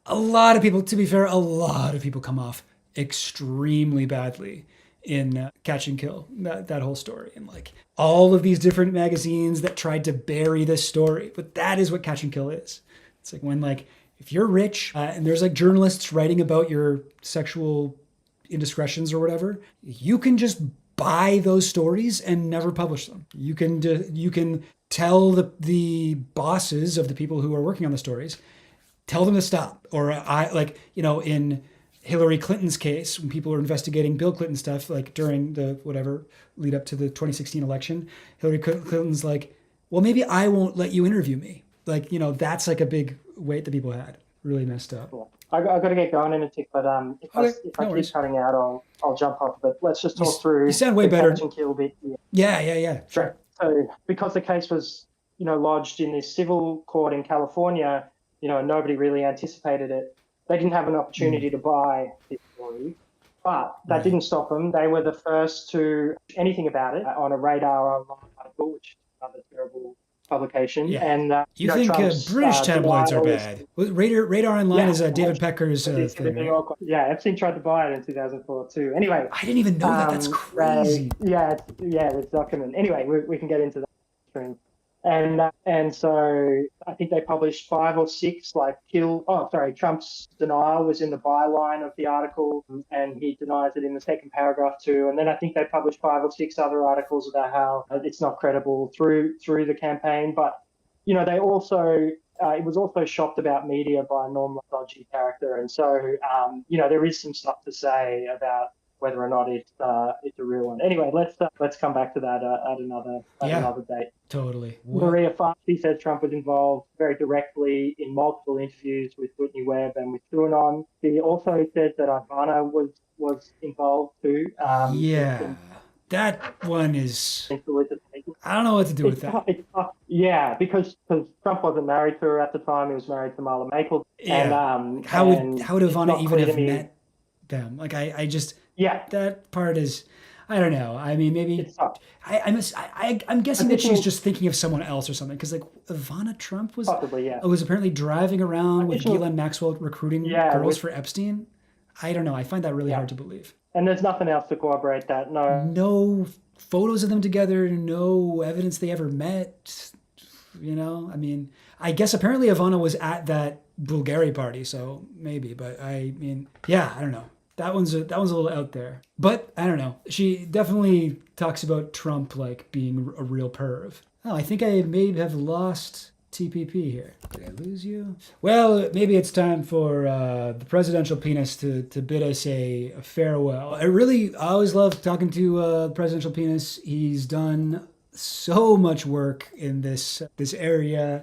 A lot of people, to be fair, come off extremely badly in Catch and Kill, that whole story. And like all of these different magazines that tried to bury this story. But that is what Catch and Kill is. It's like when like, if you're rich and there's like journalists writing about your sexual indiscretions or whatever, you can just buy those stories and never publish them. You can tell the bosses of the people who are working on the stories, tell them to stop. Or in Hillary Clinton's case, when people were investigating Bill Clinton stuff, like during the whatever lead up to the 2016 election, Hillary Clinton's like, well, maybe I won't let you interview me. Like, that's like a big weight that people had. Really messed up. Cool. I got to get going in a tick, but if I keep cutting out, I'll jump off. But let's just talk through. You sound way better. Catch and kill bit. Yeah. Sure. So because the case was, lodged in this civil court in California, nobody really anticipated it. They didn't have an opportunity to buy this story, but that didn't stop them. They were the first to anything about it on a Radar Online article, which is another terrible publication. Yeah. And You think Trump's, British tabloids are denial bad? Radar Online is David Pecker's thing, right? Yeah, Epstein tried to buy it in 2004 too. Anyway, I didn't even know that. That's crazy. It's documented. Anyway, we can get into that stream. And so I think they published 5 or 6 Trump's denial was in the byline of the article, and he denies it in the second paragraph too. And then I think they published 5 or 6 other articles about how it's not credible through the campaign. But they also it was also shopped about media by a normal dodgy character, and so there is some stuff to say about whether or not it's a real one. Anyway, let's come back to that at another date. Totally. Maria Farsi says Trump was involved very directly in multiple interviews with Whitney Webb and with QAnon. He also said that Ivana was involved too. That one is. I don't know what to do with that. Yeah, because Trump wasn't married to her at the time. He was married to Marla Maples. Yeah. And, how would Ivana even have me. met them? Like I just. Yeah. That part is. I don't know. I mean, maybe I'm guessing that she's just thinking of someone else or something. Because like Ivana Trump was possibly, was apparently driving around with Ghislaine Maxwell recruiting girls for Epstein. I don't know. I find that really hard to believe. And there's nothing else to corroborate that. No photos of them together. No evidence they ever met. I mean, I guess apparently Ivana was at that Bvlgari party, so maybe. But I mean, I don't know. That one's a little out there, but I don't know. She definitely talks about Trump like being a real perv. Oh, I think I may have lost TPP here. Did I lose you? Well, maybe it's time for the presidential penis to bid us a farewell. I always love talking to the presidential penis. He's done so much work in this area.